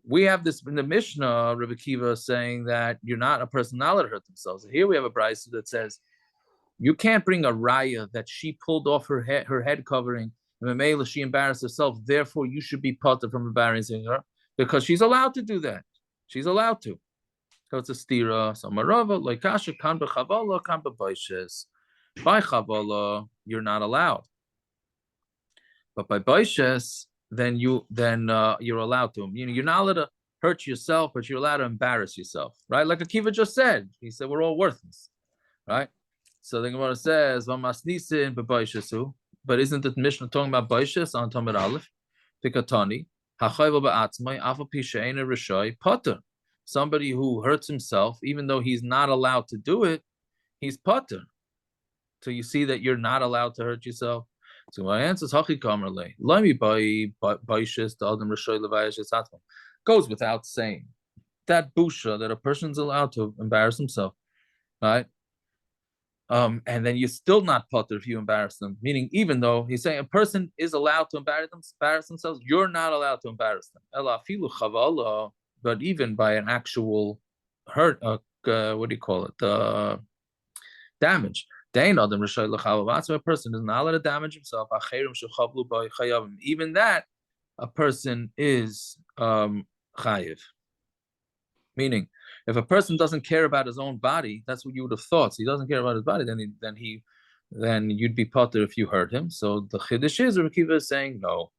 Speaker 2: we have this in the Mishnah, Rabbi Kiva saying that you're not a person not allowed to hurt themselves. Here we have a brayso that says you can't bring a raya that she pulled off her head covering, and Mamela she embarrassed herself. Therefore, you should be potter from embarrassing her because she's allowed to do that. She's allowed to. So it's a stira. So marava like kasha kan bechavala kan bebaishes. By chavala, you're not allowed. But by baishes, then you're allowed to. You're not allowed to hurt yourself, but you're allowed to embarrass yourself, right? Like Akiva just said. He said we're all worthless, right? So the Gemara says vamasnisin bebaishesu. But isn't the Mishnah talking about baishes on Tamid Aleph? Tikatani hachayva ba'atzmai afa pisheina rishai potter. Somebody who hurts himself, even though he's not allowed to do it, he's potter. So you see that you're not allowed to hurt yourself. So my answer is Hachi Kamerle. Lami Baishis, the Adam Rashoy Levayash Atman. Goes without saying. That busha that a person's allowed to embarrass himself. Right? And then you're still not potter if you embarrass them. Meaning, even though he's saying a person is allowed to embarrass themselves, you're not allowed to embarrass them. Ela filu chavala. But even by an actual hurt, what do you call it? Damage. A person is not allowed to damage himself. Even that, a person is chayiv. Meaning, if a person doesn't care about his own body, that's what you would have thought. So he doesn't care about his body, then you'd be potter if you hurt him. So the chiddush is, Rabbi Akiva is saying no.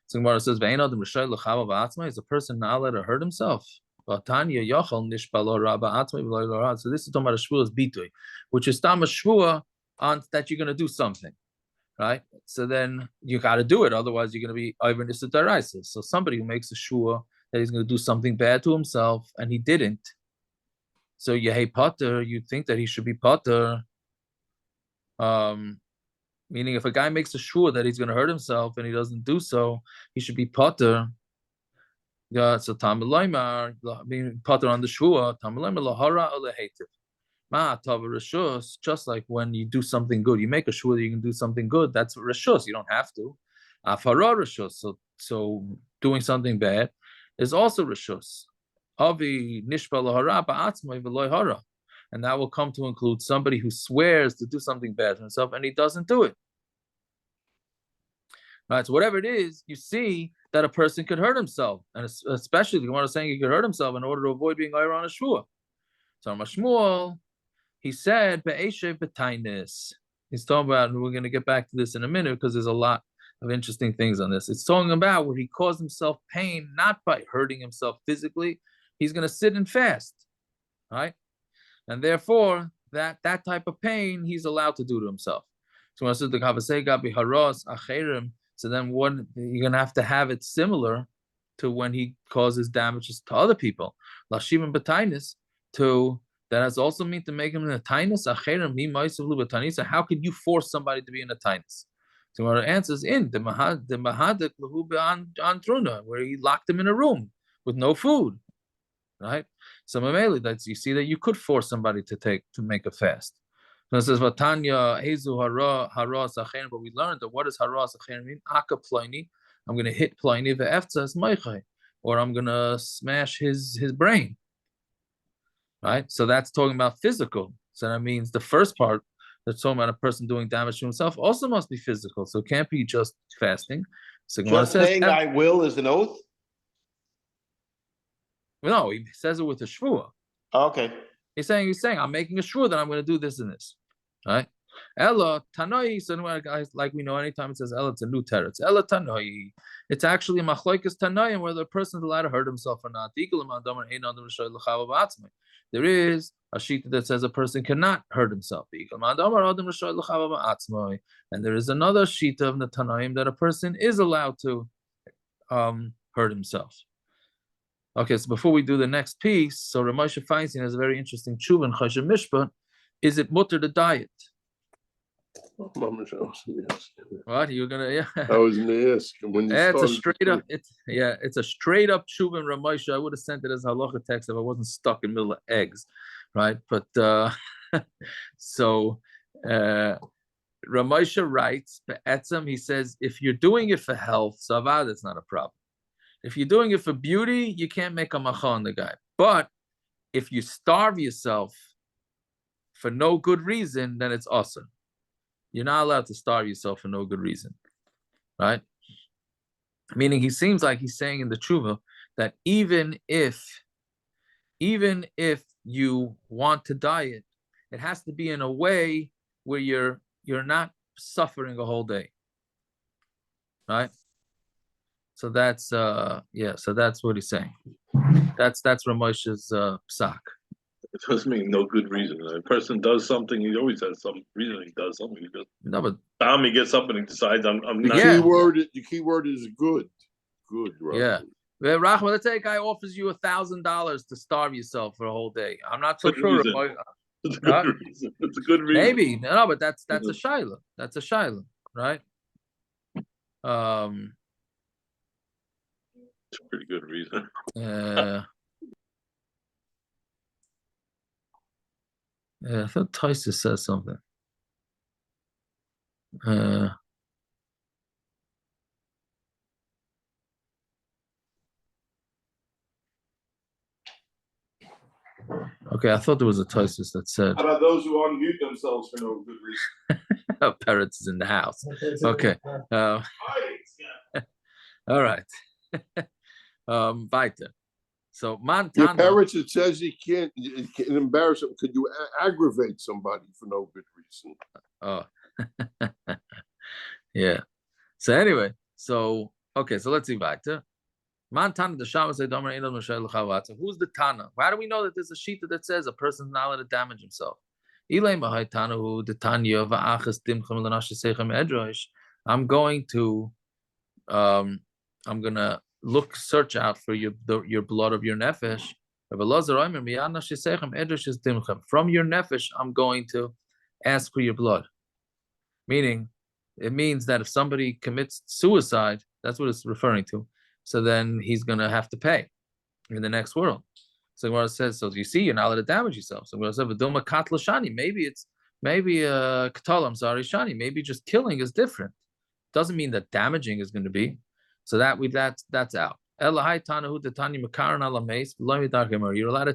Speaker 2: So Gemara says, is a person not allowed to hurt himself? So this is talking about a shvua's bitui, which is tam a shvua on that you're going to do something, right? So then you got to do it, otherwise you're going to be over nisataraisa. So somebody who makes a shvua that he's going to do something bad to himself and he didn't, so Yehei Potter, you'd think that he should be Potter. Meaning if a guy makes a shvua that he's going to hurt himself and he doesn't do so, he should be Potter. Yeah, so Tamilaimar, meaning Potter on the shvua, Tamilaimar lahara or lehetiv. Ma tava rishus, just like when you do something good, you make a shvua that you can do something good. That's rishus. You don't have to. Afara rishus. So doing something bad is also rishus. Avi nishba lahara ba'atzmai v'loy hara, and that will come to include somebody who swears to do something bad to himself and he doesn't do it. Right. So whatever it is, you see that a person could hurt himself, and especially the one is saying he could hurt himself in order to avoid being on a shvua. So Mashmuel, he said, "Be'eshev b'tainis." He's talking about, and we're going to get back to this in a minute because there's a lot of interesting things on this. It's talking about where he caused himself pain, not by hurting himself physically. He's going to sit and fast, right? And therefore, that type of pain he's allowed to do to himself. So when I said the kavasega biharos acherim, so then one you're going to have it similar to when he causes damages to other people. Lashim and batainis, to that has also mean to make him in a tinus. So how could you force somebody to be in a tinus? So our answer is in the mahadik on truna, where he locked him in a room with no food, right? So mameli, that's you see that you could force somebody to make a fast. So it says Vatanya Hezu Hara Sachen, but we learned that what does Hara Sachen mean? Aka Pliny. I'm going to hit Pliny ve'eftzas meichai, or I'm going to smash his brain. Right? So that's talking about physical. So that means the first part that's talking about a person doing damage to himself also must be physical. So it can't be just fasting. So
Speaker 11: just saying I will is an oath?
Speaker 2: No, he says it with a shvua.
Speaker 11: Okay.
Speaker 2: He's saying, I'm making a shvua that I'm going to do this and this. Right? Ella Tanoi, so guys, like we know, anytime it says Ella, it's a new teretz. Ella Tanoi. It's actually a machloikas Tanoim, whether a person is allowed to hurt himself or not. There is a shita that says a person cannot hurt himself. And there is another shita of the Tanoim that a person is allowed to hurt himself. Okay, so before we do the next piece, so Ramosha Feinstein has a very interesting tshuva in Choshen Mishpat. Is it mutter to diet? What you're gonna? Yeah,
Speaker 3: I was gonna ask when you
Speaker 2: it's a straight up. It's a straight up tshuva in Ramosha. I would have sent it as halacha text if I wasn't stuck in the middle of eggs, right? But so Ramosha writes, Be'etzem, he says, if you're doing it for health, savad, that's not a problem. If you're doing it for beauty, you can't make a macha on the guy. But if you starve yourself for no good reason, then it's awesome. You're not allowed to starve yourself for no good reason, right? Meaning he seems like he's saying in the tshuva that even if you want to diet, it has to be in a way where you're not suffering a whole day, right? So that's so that's what he's saying. That's Ramosha's psak.
Speaker 8: It doesn't mean no good reason. A person does something, he always has some reason he does something. He just he gets up and he decides I'm
Speaker 3: the
Speaker 8: not.
Speaker 3: The key word is good. Good, right?
Speaker 2: Yeah. Rahman, let's say a guy offers you $1,000 to starve yourself for a whole day. I'm not so sure.
Speaker 8: It's a good reason. It's a good reason.
Speaker 2: Maybe. No, but that's a shaila. That's a shaila, right?
Speaker 8: It's a pretty good reason.
Speaker 2: Yeah, I thought Tyson says something. Okay, I thought there was a Tosis that said.
Speaker 3: How about those who unmute themselves for no good reason?
Speaker 2: Parrots is in the house. Okay. All right. Weiter. So
Speaker 3: Your
Speaker 2: Montana.
Speaker 3: parents, it says you can't embarrass them. Could you aggravate somebody for no good reason?
Speaker 2: Oh, yeah. So anyway, so okay, so let's see weiter. Montana the Shabbos say Domer Einam Moshe L'Chavata. Who's the Tana? How do we know that there's a sheet that says a person's not allowed to damage himself? I'm going to search out for your blood of your nefesh. From your nefesh, I'm going to ask for your blood. Meaning, it means that if somebody commits suicide, that's what it's referring to. So then he's going to have to pay in the next world. So Gemara says, so you see, you're not allowed to damage yourself. So Gemara says, maybe katala, I'm sorry, shani, maybe just killing is different. Doesn't mean that damaging is going to be. So that's out. You're allowed to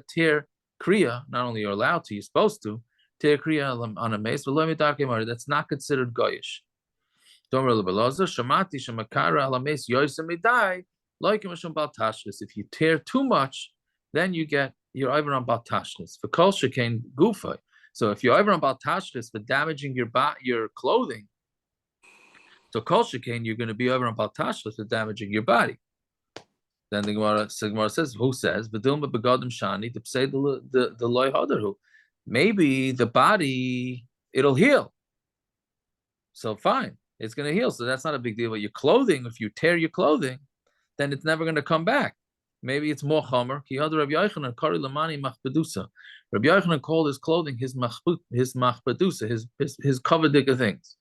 Speaker 2: tear kriya, not only you're allowed to, you're supposed to tear kriya on a mace, but that's not considered goyish. If you tear too much, then you're over on baltashlis. For kol shekain gufay. So if you're over on baltashlis for damaging your clothing, so kol shekain you're going to be over on baltashlis for damaging your body. Then the Gemara says, who says v'dilma begadim shani to say the loy hadarhu? Maybe the body it'll heal. So fine. It's going to heal. So that's not a big deal. But your clothing, if you tear your clothing, then it's never going to come back. Maybe it's more chomer. Rabbi Yochanan called his clothing his machpedusa, his covered things.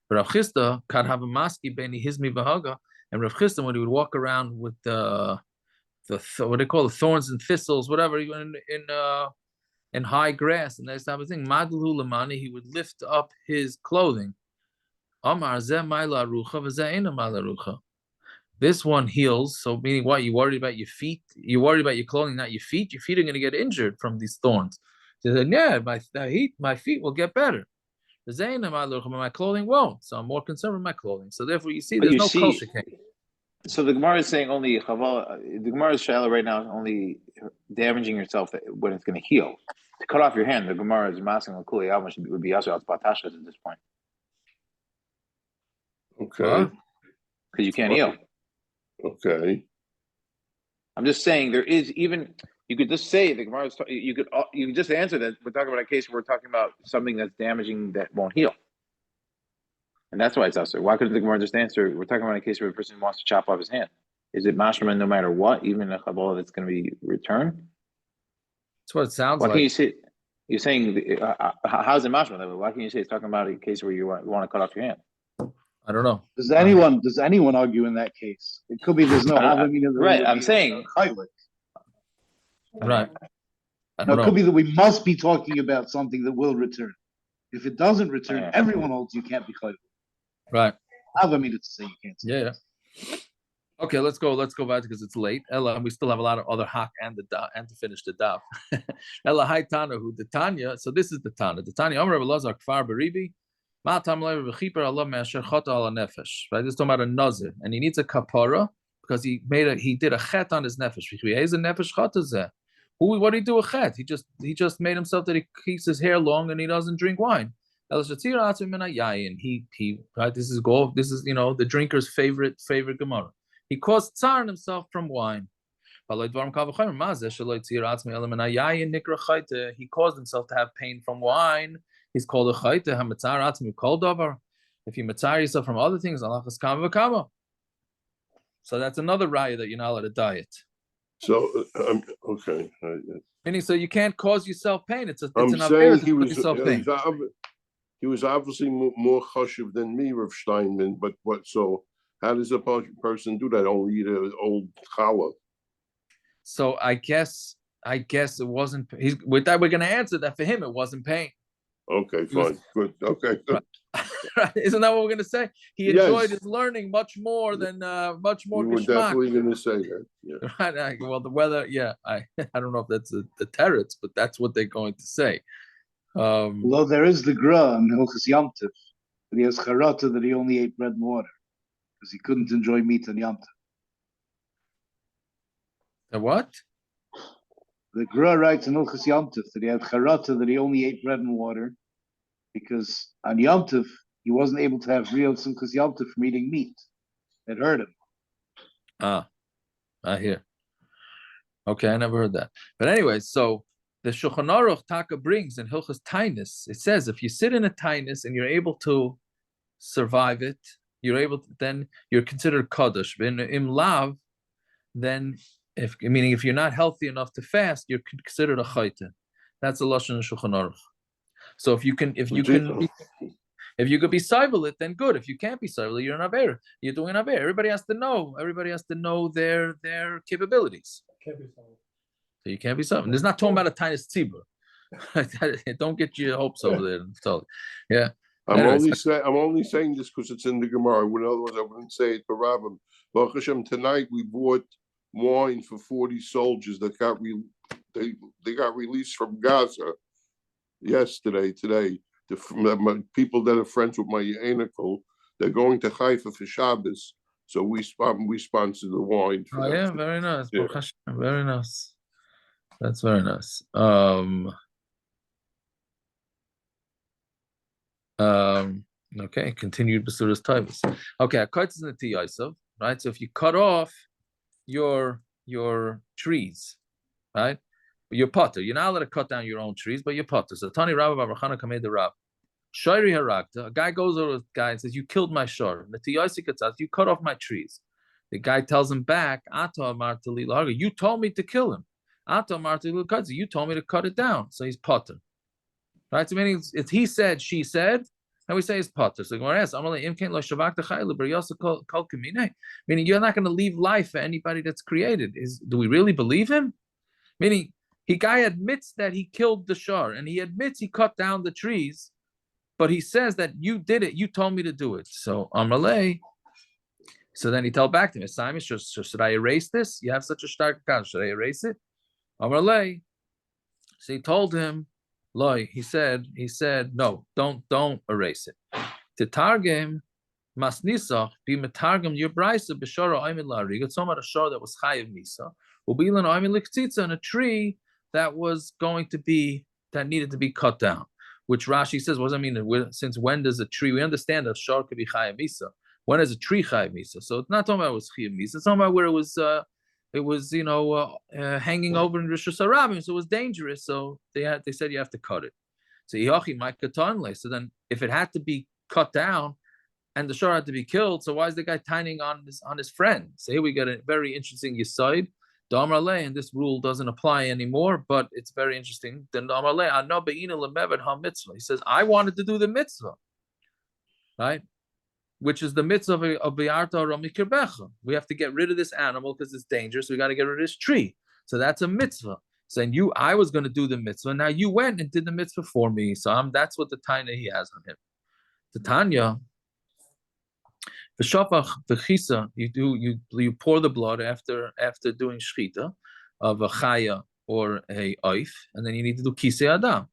Speaker 2: But Rav Chisda can have a maski beni hizmi v'haga, and Rav Chisda, when he would walk around with the what they call the thorns and thistles, whatever, in high grass and that type of thing, madlu lamani, he would lift up his clothing. This one heals. So meaning what? You worried about your feet? You worried about your clothing, not your feet? Your feet are going to get injured from these thorns. So he said, yeah, my feet will get better. My clothing won't. So I'm more concerned with my clothing. So therefore, you see, there's no kosher king.
Speaker 6: So the Gemara is saying only the Gemara's shaila right now is only damaging yourself when it's going to heal. To cut off your hand, the Gemara is masking l'kuli alma would be also batashas at this point.
Speaker 3: Okay.
Speaker 6: Because you can't heal.
Speaker 3: Okay.
Speaker 6: I'm just saying there is even you could just say the Gemara is you could just answer that we're talking about a case where we're talking about something that's damaging that won't heal. And that's why it's usher. Why couldn't the Gemara just answer? We're talking about a case where a person wants to chop off his hand. Is it mashman no matter what, even a chabola that's going to be returned?
Speaker 2: That's what it sounds like.
Speaker 6: Why can you say? You're saying how's it mashman? Why can't you say it's talking about a case where you want to cut off your hand?
Speaker 2: I don't know.
Speaker 9: Does anyone argue in that case? It could be there's no
Speaker 6: right. I'm saying
Speaker 2: right.
Speaker 9: It could be that we must be talking about something that will return. If it doesn't return, everyone holds you can't be chaylik.
Speaker 2: Right.
Speaker 9: I don't mean to say you can't.
Speaker 2: Yeah. Okay, let's go back because it's late. Ella, we still have a lot of other hak and to finish the daf. Ella hi Tana who the Tanya. So this is the Tana. The Tanya Amar Belazar Kfar Beribi. Right, this is talking about a nazir, and he needs a kapara because he did a chet on his nefesh. What do you do a chet? He just made himself that he keeps his hair long and he doesn't drink wine. Right, this is the drinker's favorite Gemara. He caused tsar on himself from wine. He caused himself to have pain from wine. He's called a chayte. Hamatzar atzmi kol davar. If you matzar yourself from other things, Allah is kamma v'kamma. So that's another raya that you're not allowed to diet.
Speaker 3: So okay.
Speaker 2: Meaning, so you can't cause yourself pain. It's an
Speaker 3: saying he was obviously more chashuv than me, Rav Steinman. But what? So how does a person do that? Only eat an old challah.
Speaker 2: So I guess it wasn't. With that, we're going to answer that for him. It wasn't pain.
Speaker 3: Okay, fine, good. Okay, good.
Speaker 2: Isn't that what we're going to say? He
Speaker 3: Yes.
Speaker 2: enjoyed his learning much more than much more
Speaker 3: You were
Speaker 2: geschmack.
Speaker 3: definitely going to say that. Yeah.
Speaker 2: Right? Well, the weather, yeah. I don't know if that's the teretz, but that's what they're going to say.
Speaker 9: Although there is the gra in Hilchas Yom Tov, but he has charata that he only ate bread and water because he couldn't enjoy meat on Yom Tov.
Speaker 2: The what?
Speaker 9: The gra writes in Hilchas Yom Tov that he had charata that he only ate bread and water because on Yom Tov he wasn't able to have real Simchas Yom Tov from eating meat. It hurt him.
Speaker 2: Ah, I hear. Okay, I never heard that. But anyway, so the Shulchan Aruch Taka brings in Hilchas Tainus, it says if you sit in a Tainus and you're able to survive it, you're able to, then you're considered Kaddish. In Imlav, then if you're not healthy enough to fast, you're considered a Chayte. That's the Lashon of Shulchan Aruch. So if you could be civil it, then good. If you can't be civil, you're an aver. You're doing an aver. Everybody has to know. Everybody has to know their capabilities.
Speaker 1: Can't be solved.
Speaker 2: So you can't be civil. There's not talking about a tiny tzibur. Don't get your hopes over there. Yeah.
Speaker 3: I'm only saying this because it's in the Gemara. Otherwise, I wouldn't say it. But Rabbim, Baruch Hashem, tonight we bought wine for 40 soldiers that got they got released from Gaza yesterday. Today, my people that are friends with my uncle, they're going to Haifa for Shabbos. So we sponsor the wine.
Speaker 2: For yeah, very nice. Yeah. Very nice. That's very nice. Okay, continued Basuras Taivas. Okay, a cut is in the Tiyasov, right? So if you cut off your trees, right? You're potter. You're not allowed to cut down your own trees, but you're potter. So Tani Rabba Baruchana Kamei the Rab. Shairi Harakta, a guy goes over to the guy and says, you killed my shor. The Tiyasik says, you cut off my trees. The guy tells him back, Ato Martali Larga, you told me to kill him. Ato Martali Larga, you told me to cut it down. So he's potter. Right? So meaning it's he said, she said, and we say it's potter. So Gemara asks, meaning you're not going to leave life for anybody that's created. Do we really believe him? Meaning, guy admits that he killed the shor, and he admits he cut down the trees, but he says that you did it, you told me to do it. So Amalei, so then he told back to him, Simon, should I erase this? You have such a stark account, should I erase it? Amalei. So he told him, Loi, he said, no, don't erase it. To targum, masnisach, be metargum your brisa b'shara oimin la'arig. It's talking about a shor that was chayiv misa. Ubilan oimin liktzitza, and a tree that needed to be cut down. Which Rashi says, what does that mean? Since when does a tree? We understand that shor could be chayiv misa. When is a tree chayiv misa? So it's not talking about it was chayiv misa. It's talking about where it was hanging over in Rosh Hashanah, so it was dangerous. So they said you have to cut it. So So then, if it had to be cut down, and the shor had to be killed, so why is the guy tining on his friend? So here we get a very interesting yisoid. And this rule doesn't apply anymore, but it's very interesting. Then he says, I wanted to do the mitzvah, right? Which is the mitzvah of Bi'arta Rami Kirbecha. We have to get rid of this animal because it's dangerous. We got to get rid of this tree. So that's a mitzvah. Saying I was going to do the mitzvah. Now you went and did the mitzvah for me. So that's what the Tanya he has on him. The Tanya, the shafach, the chisa, you pour the blood after doing shchita of a chaya or a oif, and then you need to do kisei adam.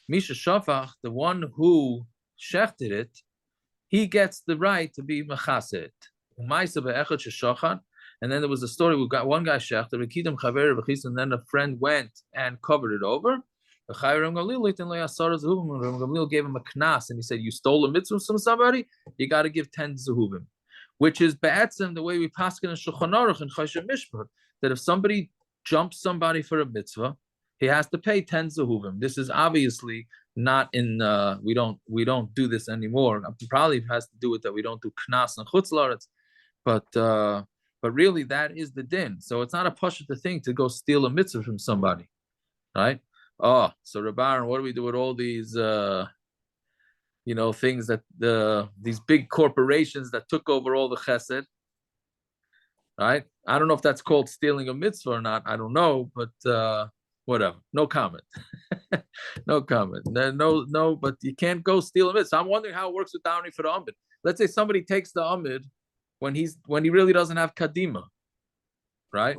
Speaker 2: Misha shafach, the one who shechted it, he gets the right to be mechaset. And then there was a story. We got one guy shechted, and then a friend went and covered it over. Gamliel gave him a knas, and he said, "You stole a mitzvah from somebody. You got to give 10 zehuvim," which is ba'atzim the way we paskin in Shulchan Aruch and Choshen Mishpat, that if somebody jumps somebody for a mitzvah, he has to pay 10 zehuvim. This is obviously not in. We don't do this anymore. It probably has to do with that we don't do knas and chutz la'aretz, but really that is the din. So it's not a pashut thing to go steal a mitzvah from somebody, right? Oh, so Rabban, what do we do with all these, things that these big corporations that took over all the chesed, right? I don't know if that's called stealing a mitzvah or not. I don't know, but whatever. No comment. No comment. No, but you can't go steal a mitzvah. So I'm wondering how it works with dowry for the Amid. Let's say somebody takes the Amid when he really doesn't have kadima, right?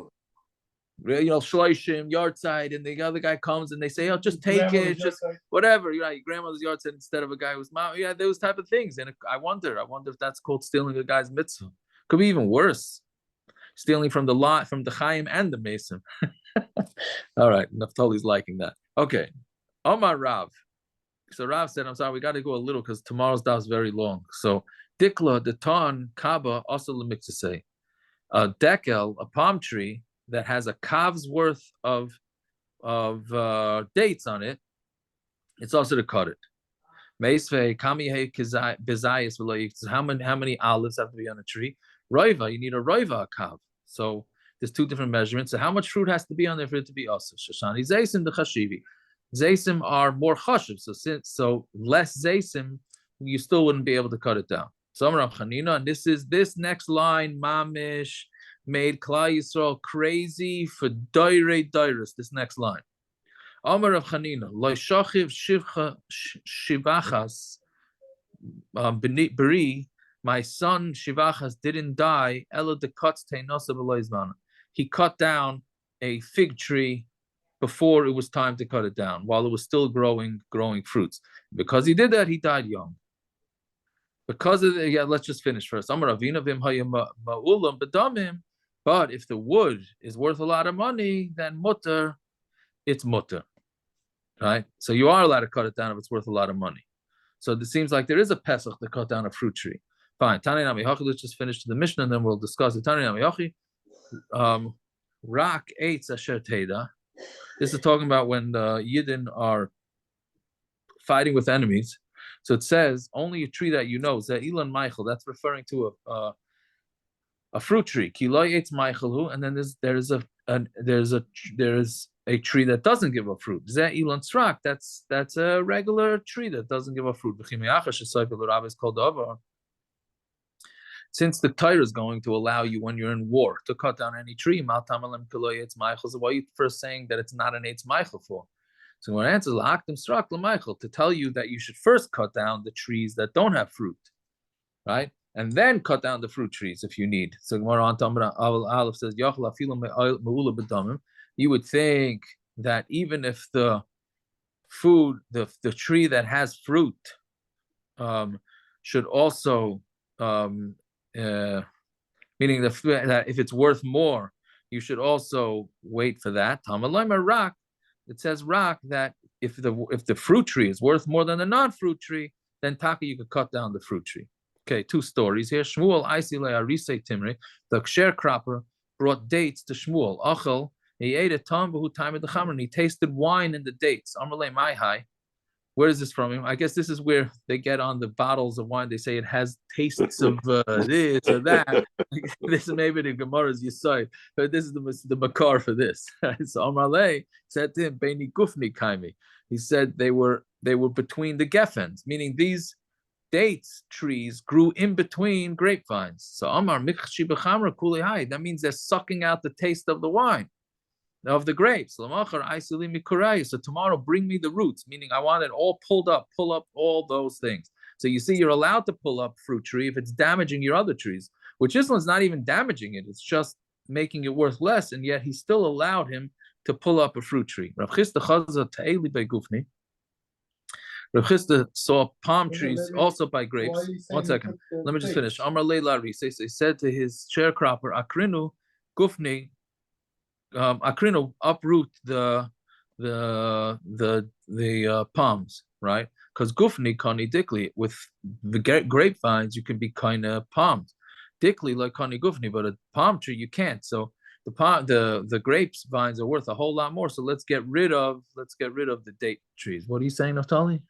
Speaker 2: Shloishim, yard side, and the other guy comes and they say, "Oh, just take it, just whatever." Your grandmother's yard side instead of a guy who's mom. Yeah, those type of things. And I wonder if that's called stealing a guy's mitzvah. Could be even worse, stealing from the lot, from the Chaim and the Mason. All right, Naftali's liking that. Okay, Omar Rav. So Rav said, "I'm sorry, we got to go a little because tomorrow's daf is very long." So Dikla, the ton, Kaba, also say a dekel, a palm tree that has a kav's worth of dates on it, it's also to cut it. How many olives have to be on a tree? Roiva, you need a roiva kav. So there's two different measurements. So how much fruit has to be on there for it to be also? Shoshani zaysim the chashivi. Zaysim are more chashiv. So less zaysim, you still wouldn't be able to cut it down. So Amar Chanina, and this next line, mamish, made Klal Yisrael crazy for doirei. This next line. Amar Rav Chanina, lo shachiv shivachas beri, my son Shivachas didn't die. Elo de cuts teinosa b'loizman. He cut down a fig tree before it was time to cut it down, while it was still growing fruits. Because he did that, he died young. Because of the, let's just finish first. Amar Avina vim ma'ulam b'damim. But if the wood is worth a lot of money, then mutter, it's mutter, right? So you are allowed to cut it down if it's worth a lot of money. So it seems like there is a pesach to cut down a fruit tree. Fine. Tani Nami Hachi, let's just finish the Mishnah and then we'll discuss it. Tani Nami Hachi, Rak Eitz Asher Teda. This is talking about when the Yidden are fighting with enemies. So it says only a tree that you know, Ze'ilan Michael, that's referring to a fruit tree. Kiloi Eitz Michaelu, and then there's a tree that doesn't give a fruit. Ze'ilan Srak, that's a regular tree that doesn't give a fruit. Since the Torah is going to allow you when you're in war to cut down any tree, why are you first saying that it's not an Eitz Michael for? So when answers to tell you that you should first cut down the trees that don't have fruit, right? And then cut down the fruit trees if you need. So Aleph says, you would think that even if the tree that has fruit should also meaning that if it's worth more, you should also wait for that. It says rak that if the fruit tree is worth more than the non-fruit tree, then taka you could cut down the fruit tree. Okay, two stories here. Shmuel Timri, the sharecropper, brought dates to Shmuel. Achel, he ate a time of the chamer, and he tasted wine in the dates. Amalei my high. Where is this from him? I guess this is where they get on the bottles of wine. They say it has tastes of this or that. This is maybe the Gemara's Yisai, but this is the makar for this. So Amalei said to him, "Beini gufni kaimi." He said they were between the geffens, meaning these dates trees grew in between grapevines. So Amar mikchi b'chamra kuli hai. That means they're sucking out the taste of the wine, of the grapes. So tomorrow bring me the roots, meaning I want it all pull up all those things. So you see, you're allowed to pull up fruit tree if it's damaging your other trees, which Islam's not even damaging it. It's just making it worth less. And yet he still allowed him to pull up a fruit tree. Rav Chisda saw palm trees also by grapes. 1 second. Let me just finish. Amar Leilari says he said to his sharecropper, Akrinu, Gufni, Akrino, uproot the palms, right? Because gufni kani dikli, with the grapevines you can be kind of palms, dikli like kani gufni, but a palm tree you can't. So the grapes vines are worth a whole lot more. So let's get rid of the date trees. What are you saying, Naftali?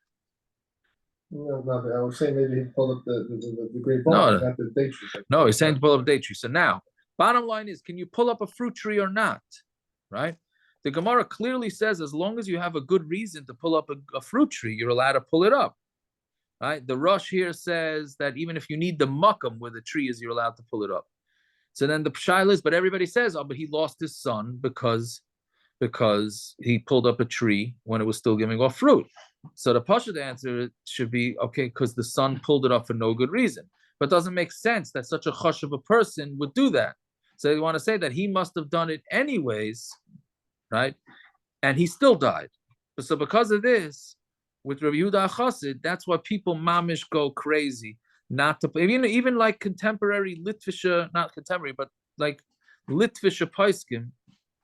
Speaker 1: No, nothing. I was saying maybe he pulled up the grapevine, not the date tree.
Speaker 2: No, he's saying to pull up a date tree. So now, bottom line is, can you pull up a fruit tree or not? Right? The Gemara clearly says as long as you have a good reason to pull up a fruit tree, you're allowed to pull it up. Right? The Rush here says that even if you need the makam where the tree is, you're allowed to pull it up. So then the pshail is, but everybody says, oh, but he lost his son because because he pulled up a tree when it was still giving off fruit. So the Pashut answer should be, okay, because the son pulled it up for no good reason. But it doesn't make sense that such a chush of a person would do that. So you want to say that he must have done it anyways, right? And he still died. So because of this, with Rabbi Yehuda Chassid, that's why people mamish go crazy. Not to even like contemporary Litvisha, not contemporary, but like Litvisha Paiskim,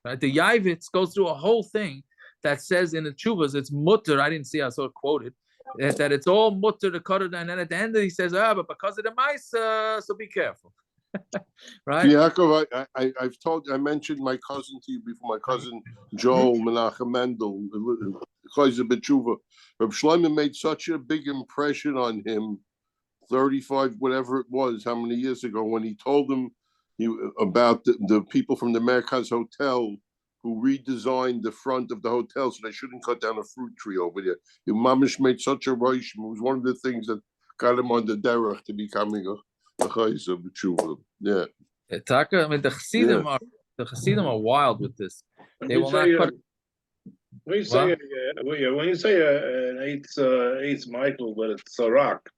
Speaker 2: right? The Yavitz goes through a whole thing that says in the Chuvas it's mutter. I didn't see, I saw it quoted that it's all mutter to cut it, and then at the end he says, but because of the mice, so be careful. Right?
Speaker 3: Yaakov, I mentioned my cousin to you before, my cousin Joel Menachem Mendel, Chayzer B'Tshuva. Reb Shlomo made such a big impression on him, 35, whatever it was, how many years ago, when he told him about the people from the Merkaz Hotel who redesigned the front of the hotel so they shouldn't cut down a fruit tree over there. Mamish made such a rush. It was one of the things that got him on the derech to becoming a Chayzer B'Tshuva. Yeah.
Speaker 2: Taka, I mean, the Chassidim are wild with this. They will not put.
Speaker 10: When you say an eighth Michael, but it's a rock.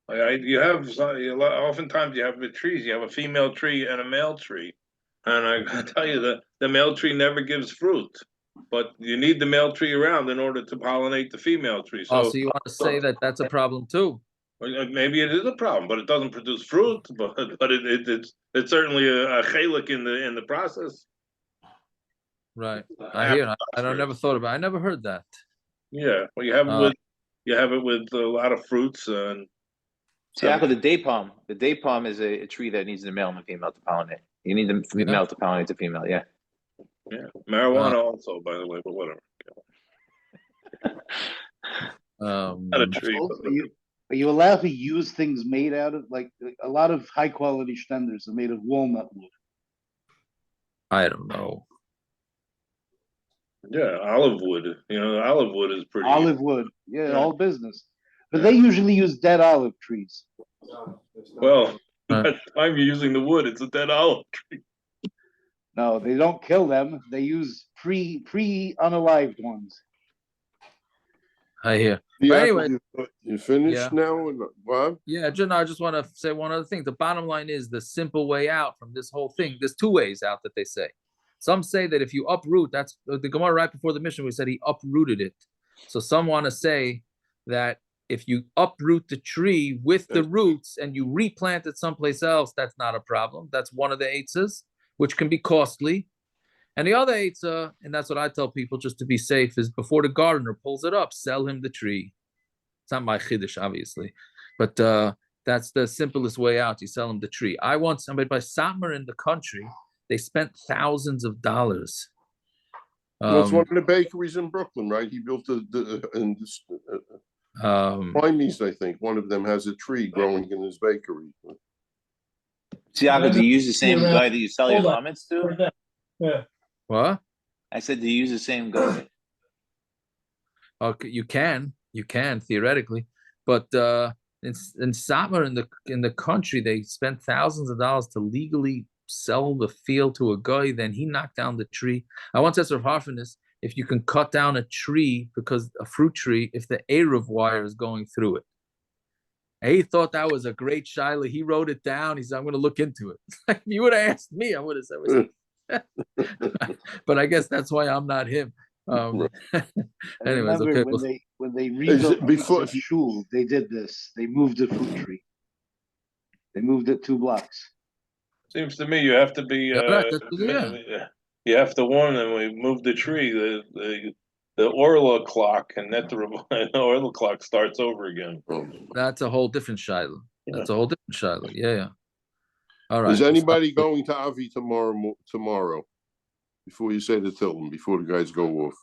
Speaker 10: Oftentimes you have the trees. You have a female tree and a male tree, and I can tell you that the male tree never gives fruit, but you need the male tree around in order to pollinate the female tree.
Speaker 2: So you want to say that that's a problem too?
Speaker 10: Maybe it is a problem, but it doesn't produce fruit. But it's certainly a chelik in the process.
Speaker 2: Right. I hear. I never thought about it. I never heard that.
Speaker 10: Yeah. Well, you have it with a lot of fruits and.
Speaker 6: See, the day palm. The day palm is a tree that needs the male and the female to pollinate. You need the male to pollinate the female. Yeah.
Speaker 10: Yeah. Marijuana also, by the way, but whatever. Not a tree.
Speaker 9: Are you allowed to use things made out of, like a lot of high quality stenders are made of walnut wood?
Speaker 2: I don't know.
Speaker 10: Yeah, olive wood. Olive wood is pretty.
Speaker 9: Olive wood, yeah, all business. But they usually use dead olive trees.
Speaker 10: Well, by the time you're using the wood, it's a dead olive tree.
Speaker 9: No, they don't kill them. They use pre-unalived ones.
Speaker 2: I hear.
Speaker 3: Yeah,
Speaker 2: anyway,
Speaker 3: you finished now, Bob?
Speaker 2: Yeah, I just want to say one other thing. The bottom line is the simple way out from this whole thing. There's two ways out that they say. Some say that if you uproot, that's the Gemara right before the mission. We said he uprooted it. So some want to say that if you uproot the tree with the roots and you replant it someplace else, that's not a problem. That's one of the eitzas, which can be costly. And the other eitzah, and that's what I tell people just to be safe, is before the gardener pulls it up, sell him the tree. It's not my chiddush, obviously, but that's the simplest way out. You sell him the tree. I want somebody by Satmar in the country. They spent thousands of dollars.
Speaker 3: Well, it's one of the bakeries in Brooklyn, right? He built Prime's, I think. One of them has a tree growing in his bakery.
Speaker 6: Tiago, do you use the same guy that you sell your comments to?
Speaker 1: Yeah.
Speaker 2: What?
Speaker 6: I said, do you use the same guy?
Speaker 2: Okay, you can theoretically, but in Satmar in the country, they spent thousands of dollars to legally sell the field to a guy. Then he knocked down the tree. I once asked Rav Harfinis if you can cut down a tree, because a fruit tree, if the Eruv wire is going through it. And he thought that was a great shaila. He wrote it down. He said, "I'm going to look into it." If you would have asked me, I would have said. But I guess that's why I'm not him. Anyways, okay.
Speaker 9: When they rebuilt before shul, they did this. They moved the fruit tree. They moved it 2 blocks.
Speaker 10: Seems to me you have to be. You have to warn them. We moved the tree. The Orla clock, and that the Orla clock starts over again.
Speaker 2: That's a whole different shaila. That's a whole different shaila. Yeah. All right.
Speaker 3: Is anybody going to Avi tomorrow? Before you say the Tilton, before the guys go off.